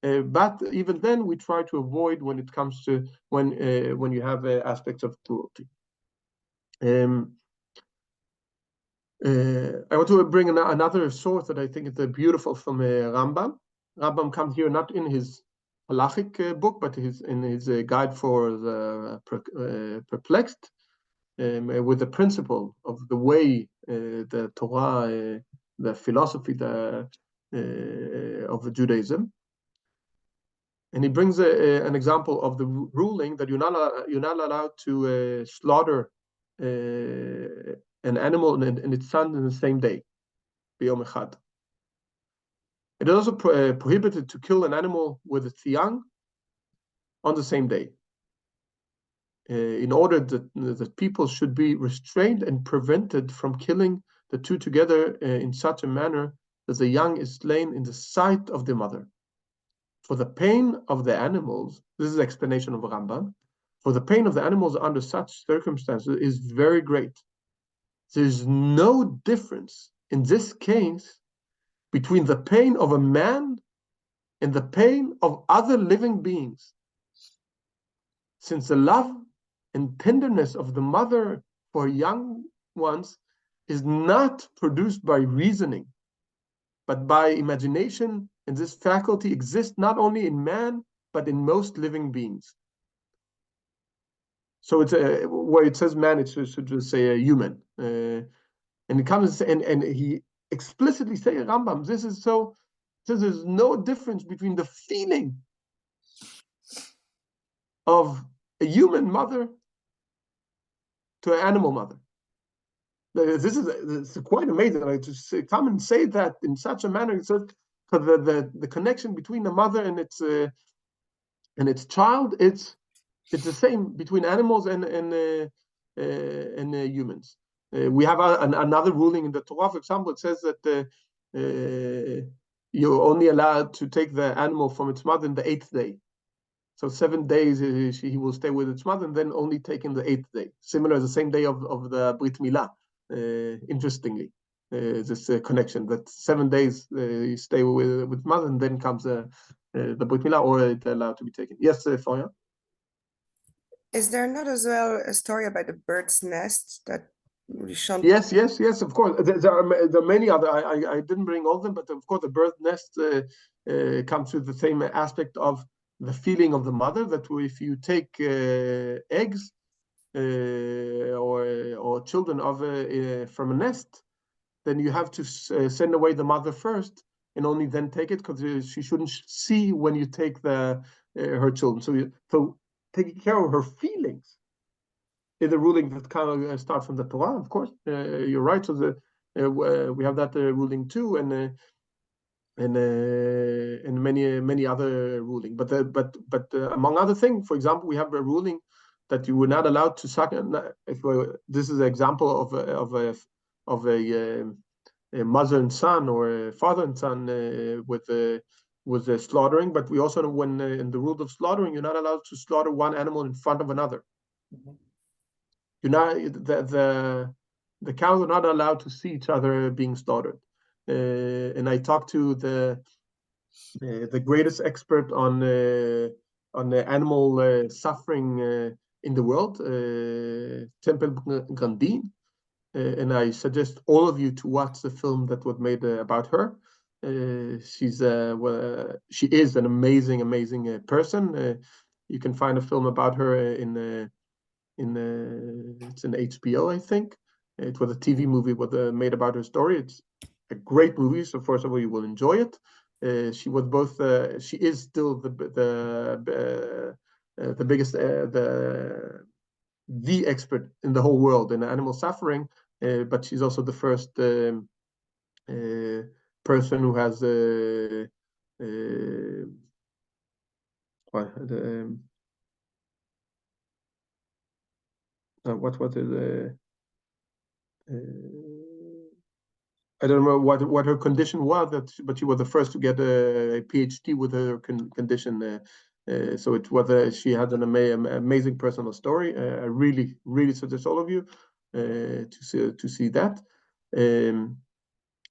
But even then, we try to avoid when it comes to when you have aspects of cruelty. I want to bring another source that I think is beautiful from Rambam. Rambam comes here not in his halachic book, but in his guide for the perplexed, with the principle of the way the Torah, the philosophy of Judaism. And he brings an example of the ruling that you're not allowed to slaughter an animal and its son in the same day, b'yom echad. It is also prohibited to kill an animal with its young on the same day, in order that people should be restrained and prevented from killing the two together in such a manner that the young is slain in the sight of the mother. For the pain of the animals, this is the explanation of Rambam, for the pain of the animals under such circumstances is very great. There's no difference in this case between the pain of a man and the pain of other living beings, since the love and tenderness of the mother for young ones is not produced by reasoning, but by imagination, and this faculty exists not only in man, but in most living beings. So it's where it says man, it should just say a human. And it comes and he explicitly say Rambam, this is so, says there's no difference between the feeling of a human mother to an animal mother. It's quite amazing, like, to come and say that in such a manner. It says the connection between the mother and its and its child, it's the same between animals and humans. We have another ruling in the Torah, for example. It says that you're only allowed to take the animal from its mother in the 8th day. So 7 days he will stay with its mother, and then only take in the 8th day. Similar, the same day of the Brit Milah. Interestingly, this connection that 7 days you stay with mother, and then comes the Brit Milah, or it's allowed to be taken. Yes, Florian? Is there not as well a story about the bird's nest that Rishon? Yes, of course. There are many other. I didn't bring all of them, but of course the bird's nest comes with the same aspect of the feeling of the mother, that if you take eggs or children from a nest, then you have to send away the mother first, and only then take it, because she shouldn't see when you take her children. So taking care of her feelings is a ruling that kind of starts from the Torah. Of course, you're right. So we have that ruling too, and many other ruling. But among other things, for example, we have a ruling that you were not allowed to suck. This is an example of a mother and son, or a father and son with the slaughtering. But we also know when in the rule of slaughtering, you're not allowed to slaughter one animal in front of another. You're not the cows are not allowed to see each other being slaughtered. And I talked to the greatest expert on animal suffering in the world, Temple Grandin, and I suggest all of you to watch the film that was made about her. She is an amazing person. You can find a film about her it's an HBO, I think. It was a TV movie made about her story. It's a great movie, so first of all, you will enjoy it. She was both. She is still the biggest, the expert in the whole world in animal suffering. But she's also the first person who has what was it? I don't remember what her condition was, but she was the first to get a PhD with her condition. So it was she had an amazing personal story. I really suggest all of you to see that.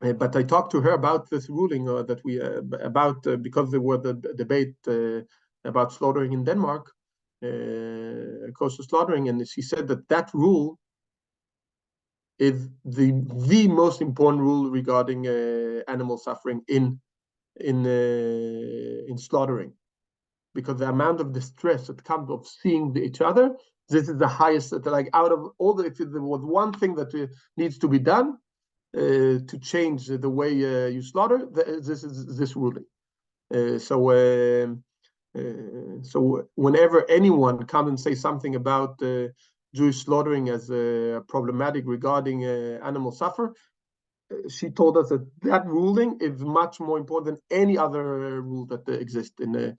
But I talked to her about this ruling that we because there was the debate about slaughtering in Denmark, kosher slaughtering, and she said that rule is the most important rule regarding animal suffering in slaughtering, because the amount of distress that comes of seeing each other, this is the highest. Like out of all if there was one thing that needs to be done to change the way you slaughter, this is this ruling. So whenever anyone comes and say something about Jewish slaughtering as problematic regarding animal suffer, she told us that ruling is much more important than any other rule that exists in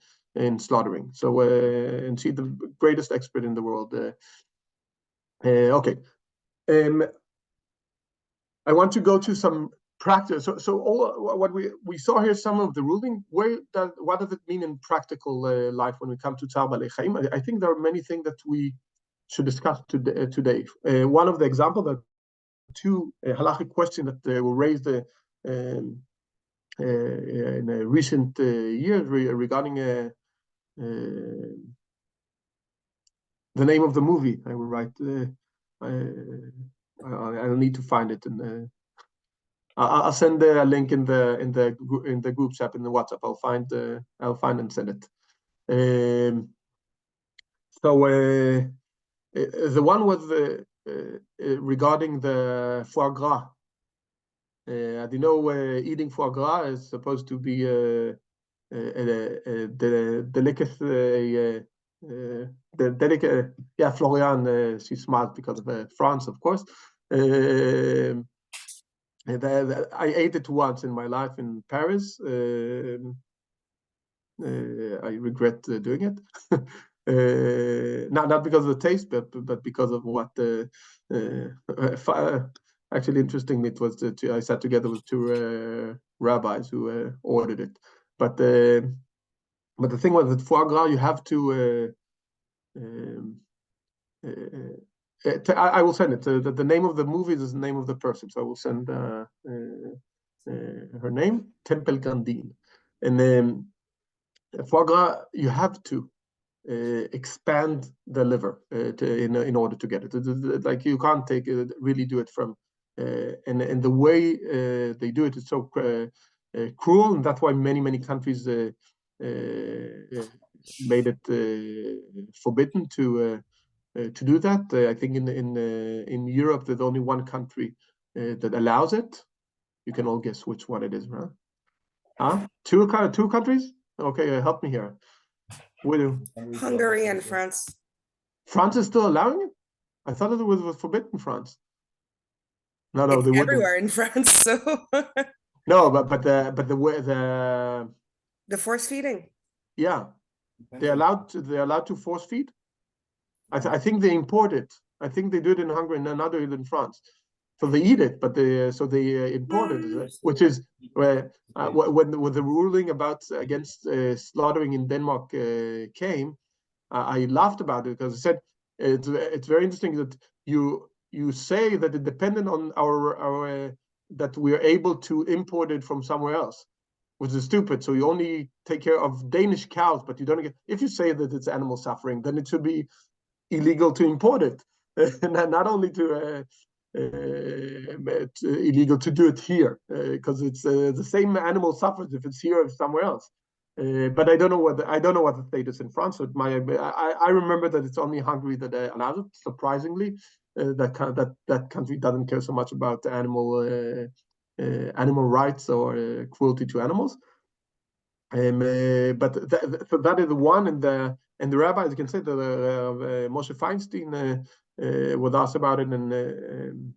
slaughtering. So and she's the greatest expert in the world. Okay. I want to go to some practice. So all what we saw here, some of the ruling. What does it mean in practical life when we come to Tzaar Baalei Chaim? I think there are many things that we should discuss today. One of the examples, that two halachic questions that were raised in recent years regarding the name of the movie. I will write. I'll need to find it, and I'll send a link in the group chat in the WhatsApp. I'll find and send it. So the one was regarding the foie gras. As you know, eating foie gras is supposed to be the delicate. Yeah, Florian, she's smart because of France, of course. I ate it once in my life in Paris. I regret doing it. Not because of the taste, but because of what actually interestingly, it was I sat together with two rabbis who ordered it. But the thing was that foie gras, you have to. I will send it. The name of the movie is the name of the person, so I will send her name, Tempel Grandin. And foie gras, you have to expand the liver in order to get it. Like you can't take it, really do it from, and the way they do it is so cruel, and that's why many countries made it forbidden to do that. I think in Europe there's only one country that allows it. You can all guess which one it is, right? Two countries? Okay, help me here. Hungary and France. France is still allowing it? I thought it was forbidden in France. No, It's they wouldn't. everywhere in France, so. No, but the force feeding. Yeah, they're allowed to force feed. I think they import it. I think they do it in Hungary and not in France. So they eat it, but they import it, which is where when the ruling against slaughtering in Denmark came, I laughed about it because I said it's very interesting that you say that it depended on our that we are able to import it from somewhere else, which is stupid. So you only take care of Danish cows, but you don't get. If you say that it's animal suffering, then it should be illegal to import it, not only to illegal to do it here, because it's the same animal suffers if it's here or somewhere else. But I don't know what the status in France. So I remember that it's only Hungary that allows it. Surprisingly, that country doesn't care so much about animal rights or cruelty to animals. But so that is one, and the rabbis can say that Moshe Feinstein was asked about it, and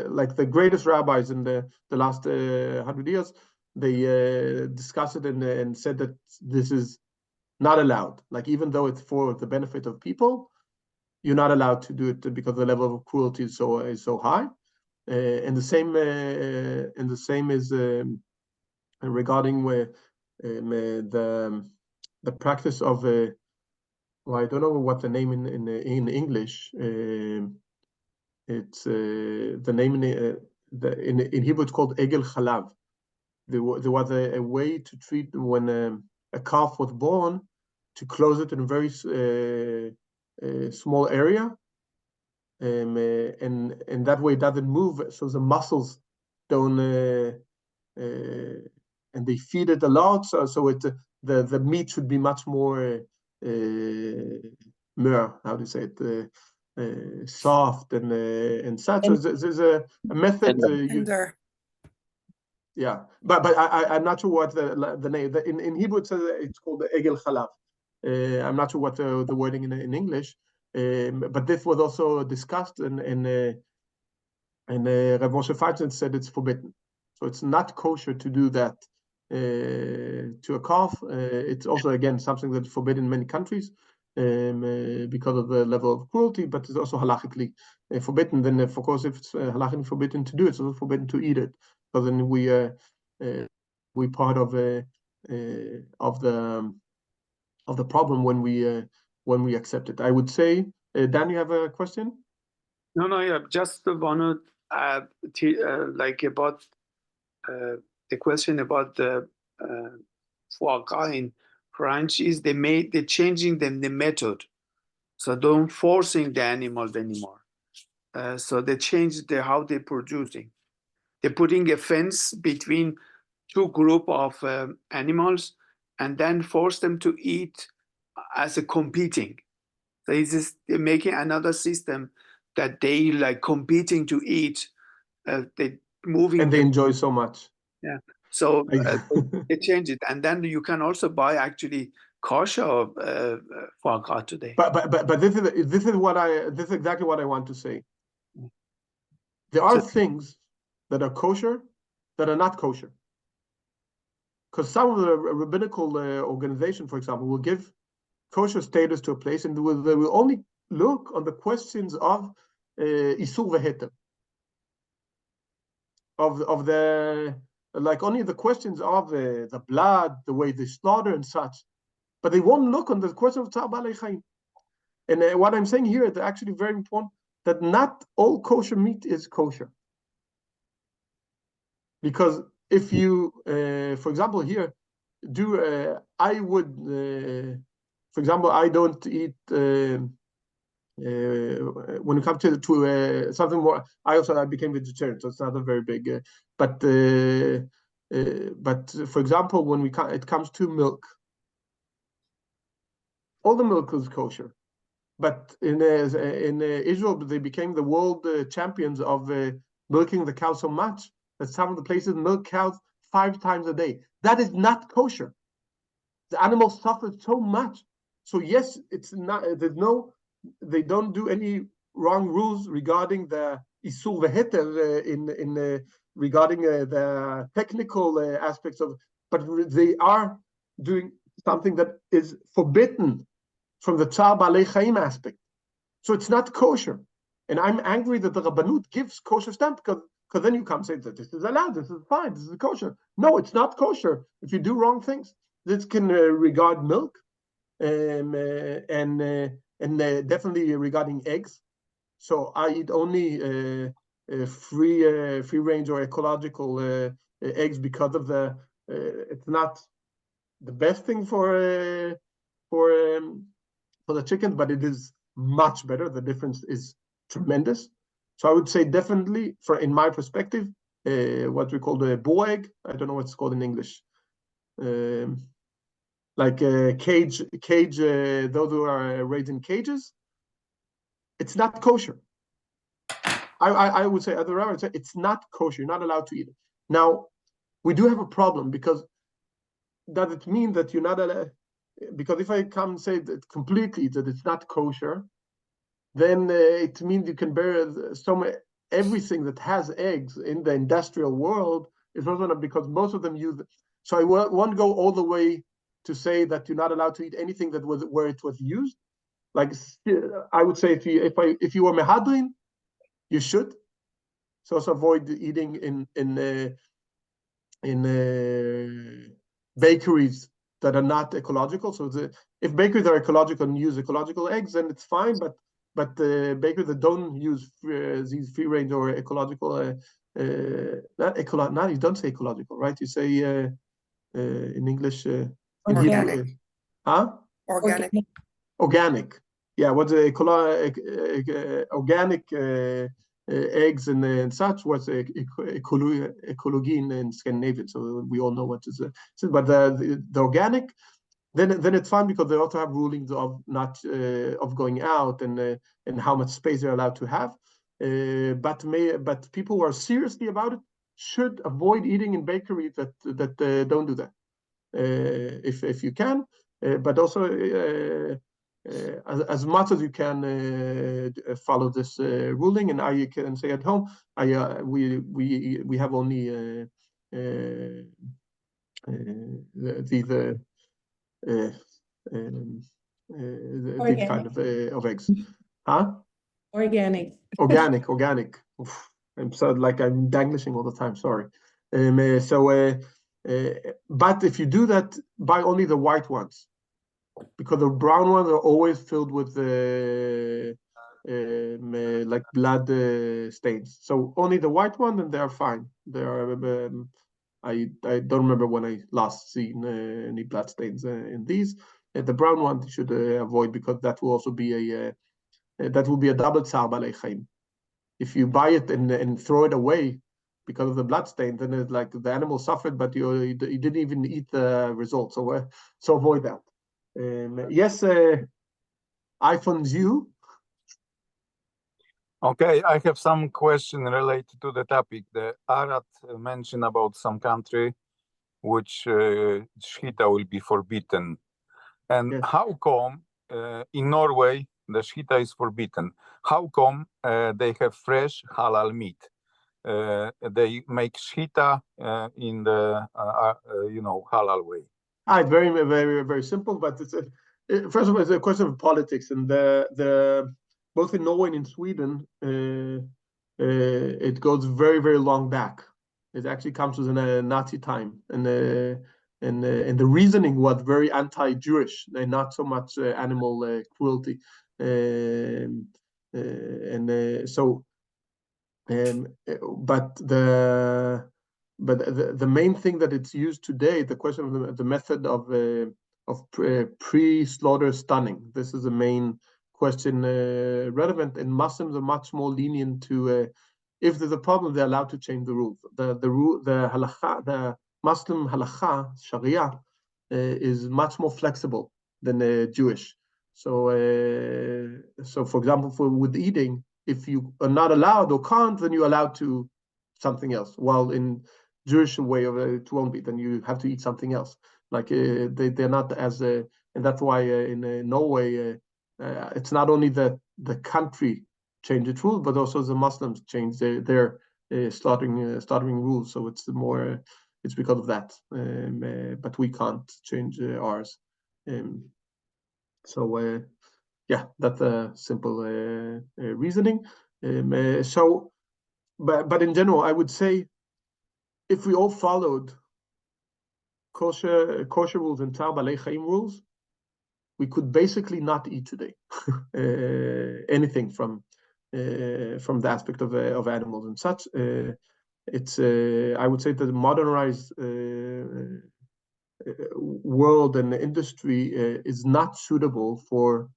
like the greatest rabbis in the last 100 years, they discussed it and said that this is not allowed. Like even though it's for the benefit of people, you're not allowed to do it because the level of cruelty is so high. And the same is regarding the practice of well, I don't know what the name in English. It's the name in Hebrew. It's called Egel Chalav. There was a way to treat when a calf was born, to close it in a very small area, and that way it doesn't move, so the muscles don't. And they feed it a lot, so it the meat should be much more how do you say it, soft and such. So there's a method. Yeah, but I'm not sure what the name. In Hebrew it says it's called the Egel Chalav. I'm not sure what the wording in English. But this was also discussed, and Rav Moshe Feinstein said it's forbidden. So it's not kosher to do that to a calf. It's also, again, something that's forbidden in many countries because of the level of cruelty, but it's also halachically forbidden. Then, of course, if it's halachically forbidden to do it, it's also forbidden to eat it. Because then we part of the problem when we accept it. I would say, Dan, you have a question? No, yeah, just want to add like about the question about the foie gras in French is they're changing the method, so don't forcing the animals anymore. So they changed how they're producing. They're putting a fence between two group of animals, and then force them to eat as a competing. So they're making another system that they like competing to eat. They moving and they enjoy so much. Yeah, so they change it, and then you can also buy actually kosher foie gras today. But this is exactly what I want to say. There are things that are kosher that are not kosher. because some of the rabbinical organization, for example, will give kosher status to a place, and they will only look on the questions of isur veheter, of the, like, only the questions of the blood, the way they slaughter and such, but they won't look on the question of Tzaar Baalei Chaim. And what I'm saying here is actually very important, that not all kosher meat is kosher. Because if you, for example, here, I would, for example, I don't eat, when it comes to something more, I became vegetarian, so it's not a very big, but for example, when it comes to milk, all the milk is kosher. But in Israel, they became the world champions of milking the cow so much that some of the places milk cows 5 times a day. That is not kosher. The animals suffered so much. So yes, it's not. They don't do any wrong rules regarding the isur veheter regarding the technical aspects of, but they are doing something that is forbidden from the Tzaar Baalei Chaim aspect. So it's not kosher. And I'm angry that the Rabbanut gives kosher stamp, because then you come say that this is allowed, this is fine, this is kosher. No, it's not kosher if you do wrong things. This can regard milk, and definitely regarding eggs. So I eat only free range or ecological eggs, because of the it's not the best thing for the chickens, but it is much better. The difference is tremendous. So I would say definitely, in my perspective, what we call the boar egg, I don't know what it's called in English, like cage, those who are raised in cages, it's not kosher. I would say, at the rabbi, it's not kosher. You're not allowed to eat it. Now, we do have a problem, because does it mean that you're not allowed? Because if I come and say that completely that it's not kosher, then it means you can bear everything that has eggs in the industrial world is also not, because most of them use it. So I won't go all the way to say that you're not allowed to eat anything that was where it was used. Like, I would say if you were mehadrin, you should. So also avoid eating in bakeries that are not ecological. So if bakeries are ecological and use ecological eggs, then it's fine. But bakeries that don't use these free range or ecological, not you don't say ecological, right? You say in English, organic. Organic. Organic. Yeah, what's organic eggs and such, was ecologine in Scandinavian. So we all know what is but the organic, then it's fine, because they also have rulings of not of going out and how much space they're allowed to have. But people who are seriously about it should avoid eating in bakeries that don't do that, if you can. But also as much as you can follow this ruling, and I can say at home, we have only these kind of eggs, huh? Organic. Organic. Oof. I'm so like I'm danglishing all the time. Sorry. But if you do that, buy only the white ones, because the brown ones are always filled with like blood stains. So only the white one, and they are fine. They are. I don't remember when I last seen any blood stains in these. The brown one you should avoid, because that will also be a double Tzaar Baalei Chaim. If you buy it and throw it away because of the blood stain, then it's like the animal suffered, but you didn't even eat the result. So avoid that. Yes, iPhone's you. Okay, I have some question related to the topic. The Arad mentioned about some country which shechita will be forbidden. And yes. How come in Norway the shechita is forbidden? How come they have fresh halal meat? they make shita in the halal way? It's very, very, very simple. But first of all, it's a question of politics, and both in Norway and in Sweden, it goes very, very long back. It actually comes from a Nazi time, and the reasoning was very anti-Jewish, and not so much animal cruelty, but the main thing that it's used today, the question of the method of pre-slaughter stunning. This is the main question relevant, and Muslims are much more lenient to. If there's a problem, they're allowed to change the rules. The halakha, the Muslim halakha, Sharia, is much more flexible than Jewish. So, for example, with eating, if you are not allowed or can't, then you're allowed to something else. While in Jewish way of it won't be, then you have to eat something else. Like they're not as, and that's why in Norway, it's not only the country change its rules, but also the Muslims change their slaughtering rules. So it's it's because of that. But we can't change ours. Yeah, that's a simple reasoning. But in general, I would say, if we all followed kosher rules and Tzaar Balei Chaim rules, we could basically not eat today anything from the aspect of animals and such. It's I would say that the modernized world and the industry is not suitable for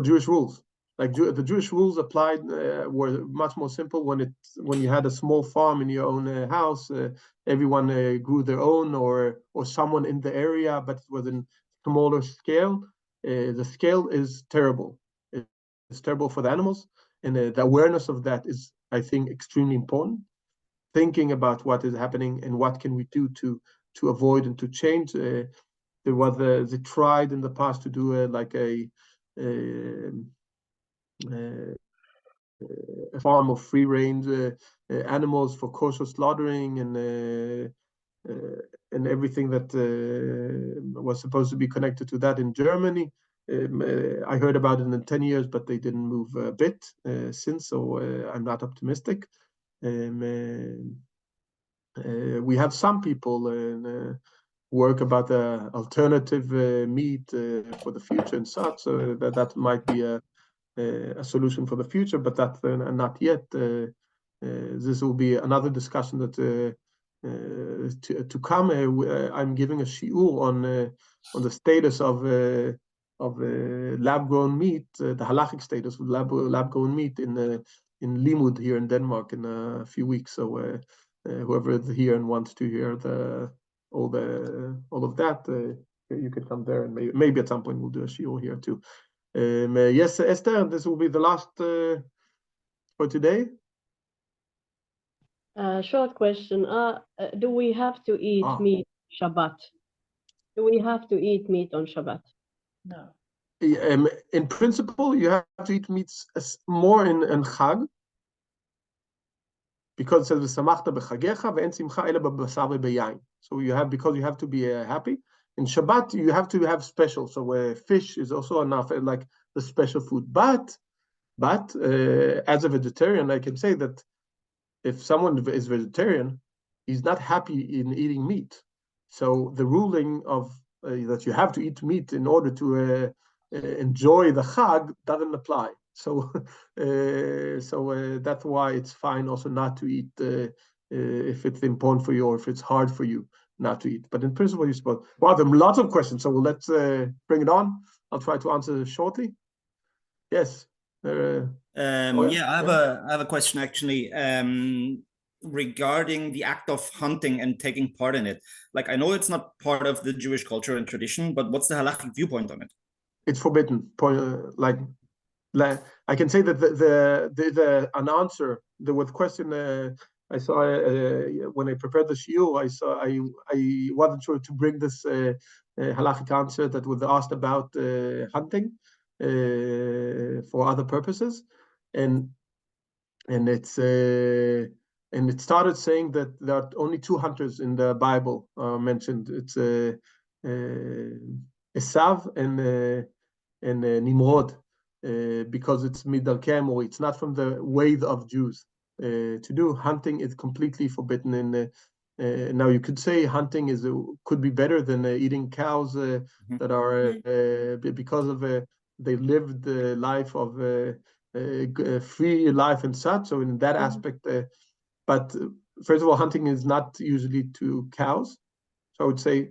Jewish rules. Like the Jewish rules applied were much more simple when you had a small farm in your own house. Everyone grew their own, or someone in the area, but it was in smaller scale. The scale is terrible. It's terrible for the animals, and the awareness of that is, I think, extremely important. Thinking about what is happening and what can we do to avoid and to change. There was they tried in the past to do like a farm of free range animals for kosher slaughtering and everything that was supposed to be connected to that in Germany. I heard about it in 10 years, but they didn't move a bit since, so I'm not optimistic. We have some people work about the alternative meat for the future and such, so that might be a solution for the future, but that's not yet. This will be another discussion that to come. I'm giving a shiur on the status of lab-grown meat, the halachic status of lab-grown meat in Limud here in Denmark in a few weeks. So whoever is here and wants to hear all of that, you could come there, and maybe at some point we'll do a shiur here too. Yes, Esther, this will be the last for today. Short question. Do we have to eat meat Shabbat? Do we have to eat meat on Shabbat? No. In principle, you have to eat meats more in Chag, because it says v'samachta b'chagecha ve'en simcha ela b'basar ve'beyain. So because you have to be happy. In Shabbat, you have to have special. So fish is also enough, like the special food. But as a vegetarian, I can say that if someone is vegetarian, he's not happy in eating meat. So the ruling of that you have to eat meat in order to enjoy the Chag doesn't apply. So that's why it's fine also not to eat if it's important for you or if it's hard for you not to eat. But in principle, you're supposed. Wow, there are lots of questions. So let's bring it on. I'll try to answer shortly. Yes. Yeah, I have a question actually regarding the act of hunting and taking part in it. Like, I know it's not part of the Jewish culture and tradition, but what's the halachic viewpoint on it? It's forbidden. I can say that an answer. There was a question I saw when I prepared the shiur. I wasn't sure to bring this halachic answer that was asked about hunting for other purposes. and it's and it started saying that there are only 2 hunters in the Bible mentioned. It's Esav and Nimrod, because it's Midarkem, or it's not from the way of Jews. To do hunting is completely forbidden. And now you could say hunting could be better than eating cows that are because of they lived the life of free life and such. So in that aspect, but first of all, hunting is not usually to cows. So I would say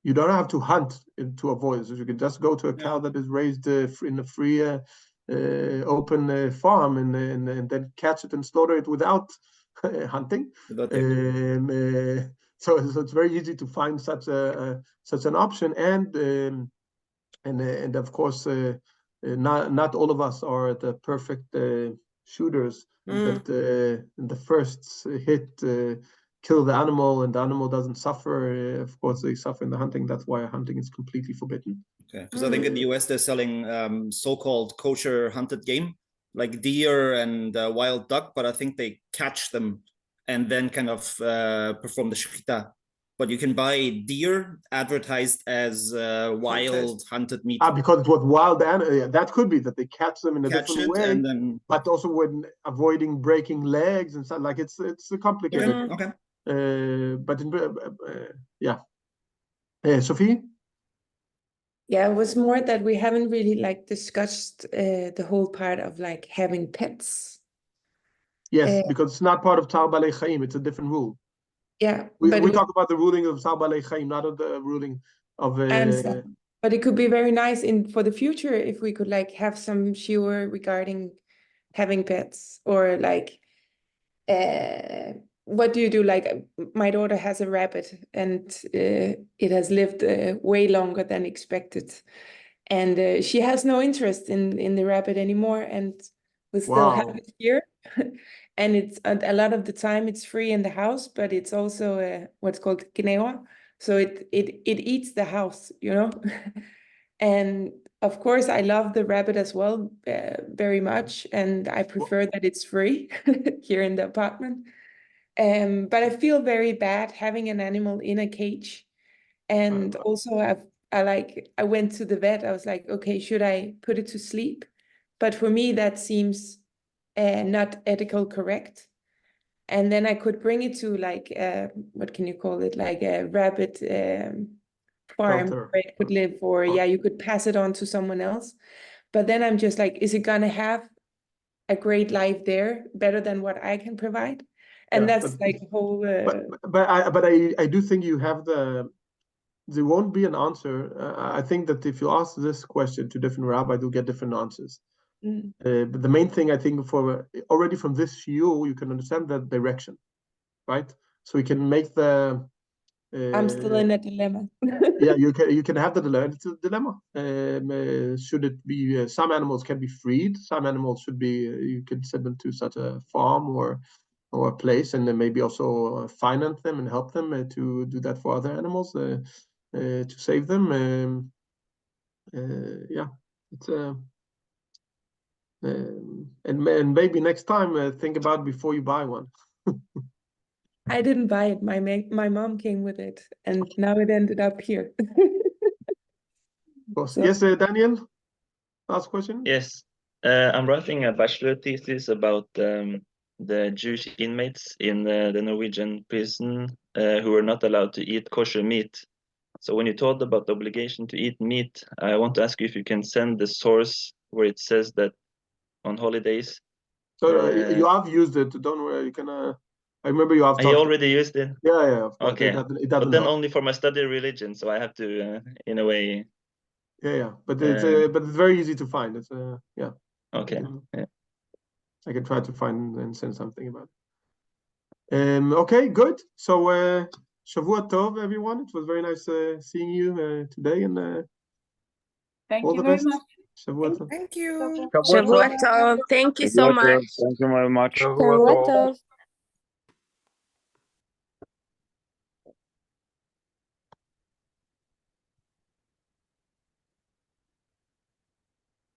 you don't have to hunt to avoid it. So you can just go to a cow that is raised in a free, open farm and then catch it and slaughter it without hunting. So it's very easy to find such an option, and of course, not all of us are the perfect shooters that in the first hit kill the animal and the animal doesn't suffer. Of course, they suffer in the hunting. That's why hunting is completely forbidden. Okay, because I think in the US they're selling so-called kosher hunted game, like deer and wild duck, but I think they catch them and then kind of perform the shechita. But you can buy deer advertised as wild hunted meat. Because it was wild animal. That could be that they catch them in a different way, and then... but also when avoiding breaking legs and stuff. Like it's complicated. Okay. But yeah, Sophie. Yeah, it was more that we haven't really like discussed the whole part of like having pets. Yes, because it's not part of Tzaar Balei Chaim. It's a different rule. Yeah, we talk about the ruling of Tzaar Balei Chaim, not of the ruling of. But it could be very nice for the future if we could like have some shiur regarding having pets, or like what do you do? Like my daughter has a rabbit and it has lived way longer than expected, and she has no interest in the rabbit anymore, and we still have it here. And it's a lot of the time it's free in the house, but it's also what's called gnewa. So it eats the house, you know. And of course, I love the rabbit as well, very much, and I prefer that it's free here in the apartment. But I feel very bad having an animal in a cage. And also I went to the vet. I was like, okay, should I put it to sleep? But for me, that seems not ethical correct. And then I could bring it to like what can you call it, like a rabbit farm where it could live, or you could pass it on to someone else. But then I'm just like, is it gonna have a great life there, better than what I can provide? And that's like a whole but I do think you have there won't be an answer. I think that if you ask this question to different rabbis, you'll get different answers. But the main thing I think for already from this shiur, you can understand that direction, right? So we can make the. I'm still in a dilemma. Yeah, you can have the dilemma. It's a dilemma. Should it be some animals can be freed? Some animals should be. You can send them to such a farm or a place, and then maybe also finance them and help them to do that for other animals to save them. Yeah, it's and maybe next time think about before you buy one. I didn't buy it. My mom came with it, and now it ended up here. So. Yes, Daniel. Last question. Yes, I'm writing a bachelor thesis about the Jewish inmates in the Norwegian prison who are not allowed to eat kosher meat. So when you talked about the obligation to eat meat, I want to ask you if you can send the source where it says that on holidays. So you have used it. Don't worry. You can. I remember you have. I already used it. Yeah, of course. Okay. It doesn't but then help. only for my study religion, so I have to, in a way. Yeah. But it's very easy to find. It's yeah. Okay. Yeah. I can try to find and send something about it. Okay, good. So Shavua Tov, everyone. It was very nice seeing you today, and Thank all you the very best. much. Shavua Tov. Thank you. Shavua Tov. Thank you so much. Thank you very much. Shavua Tov.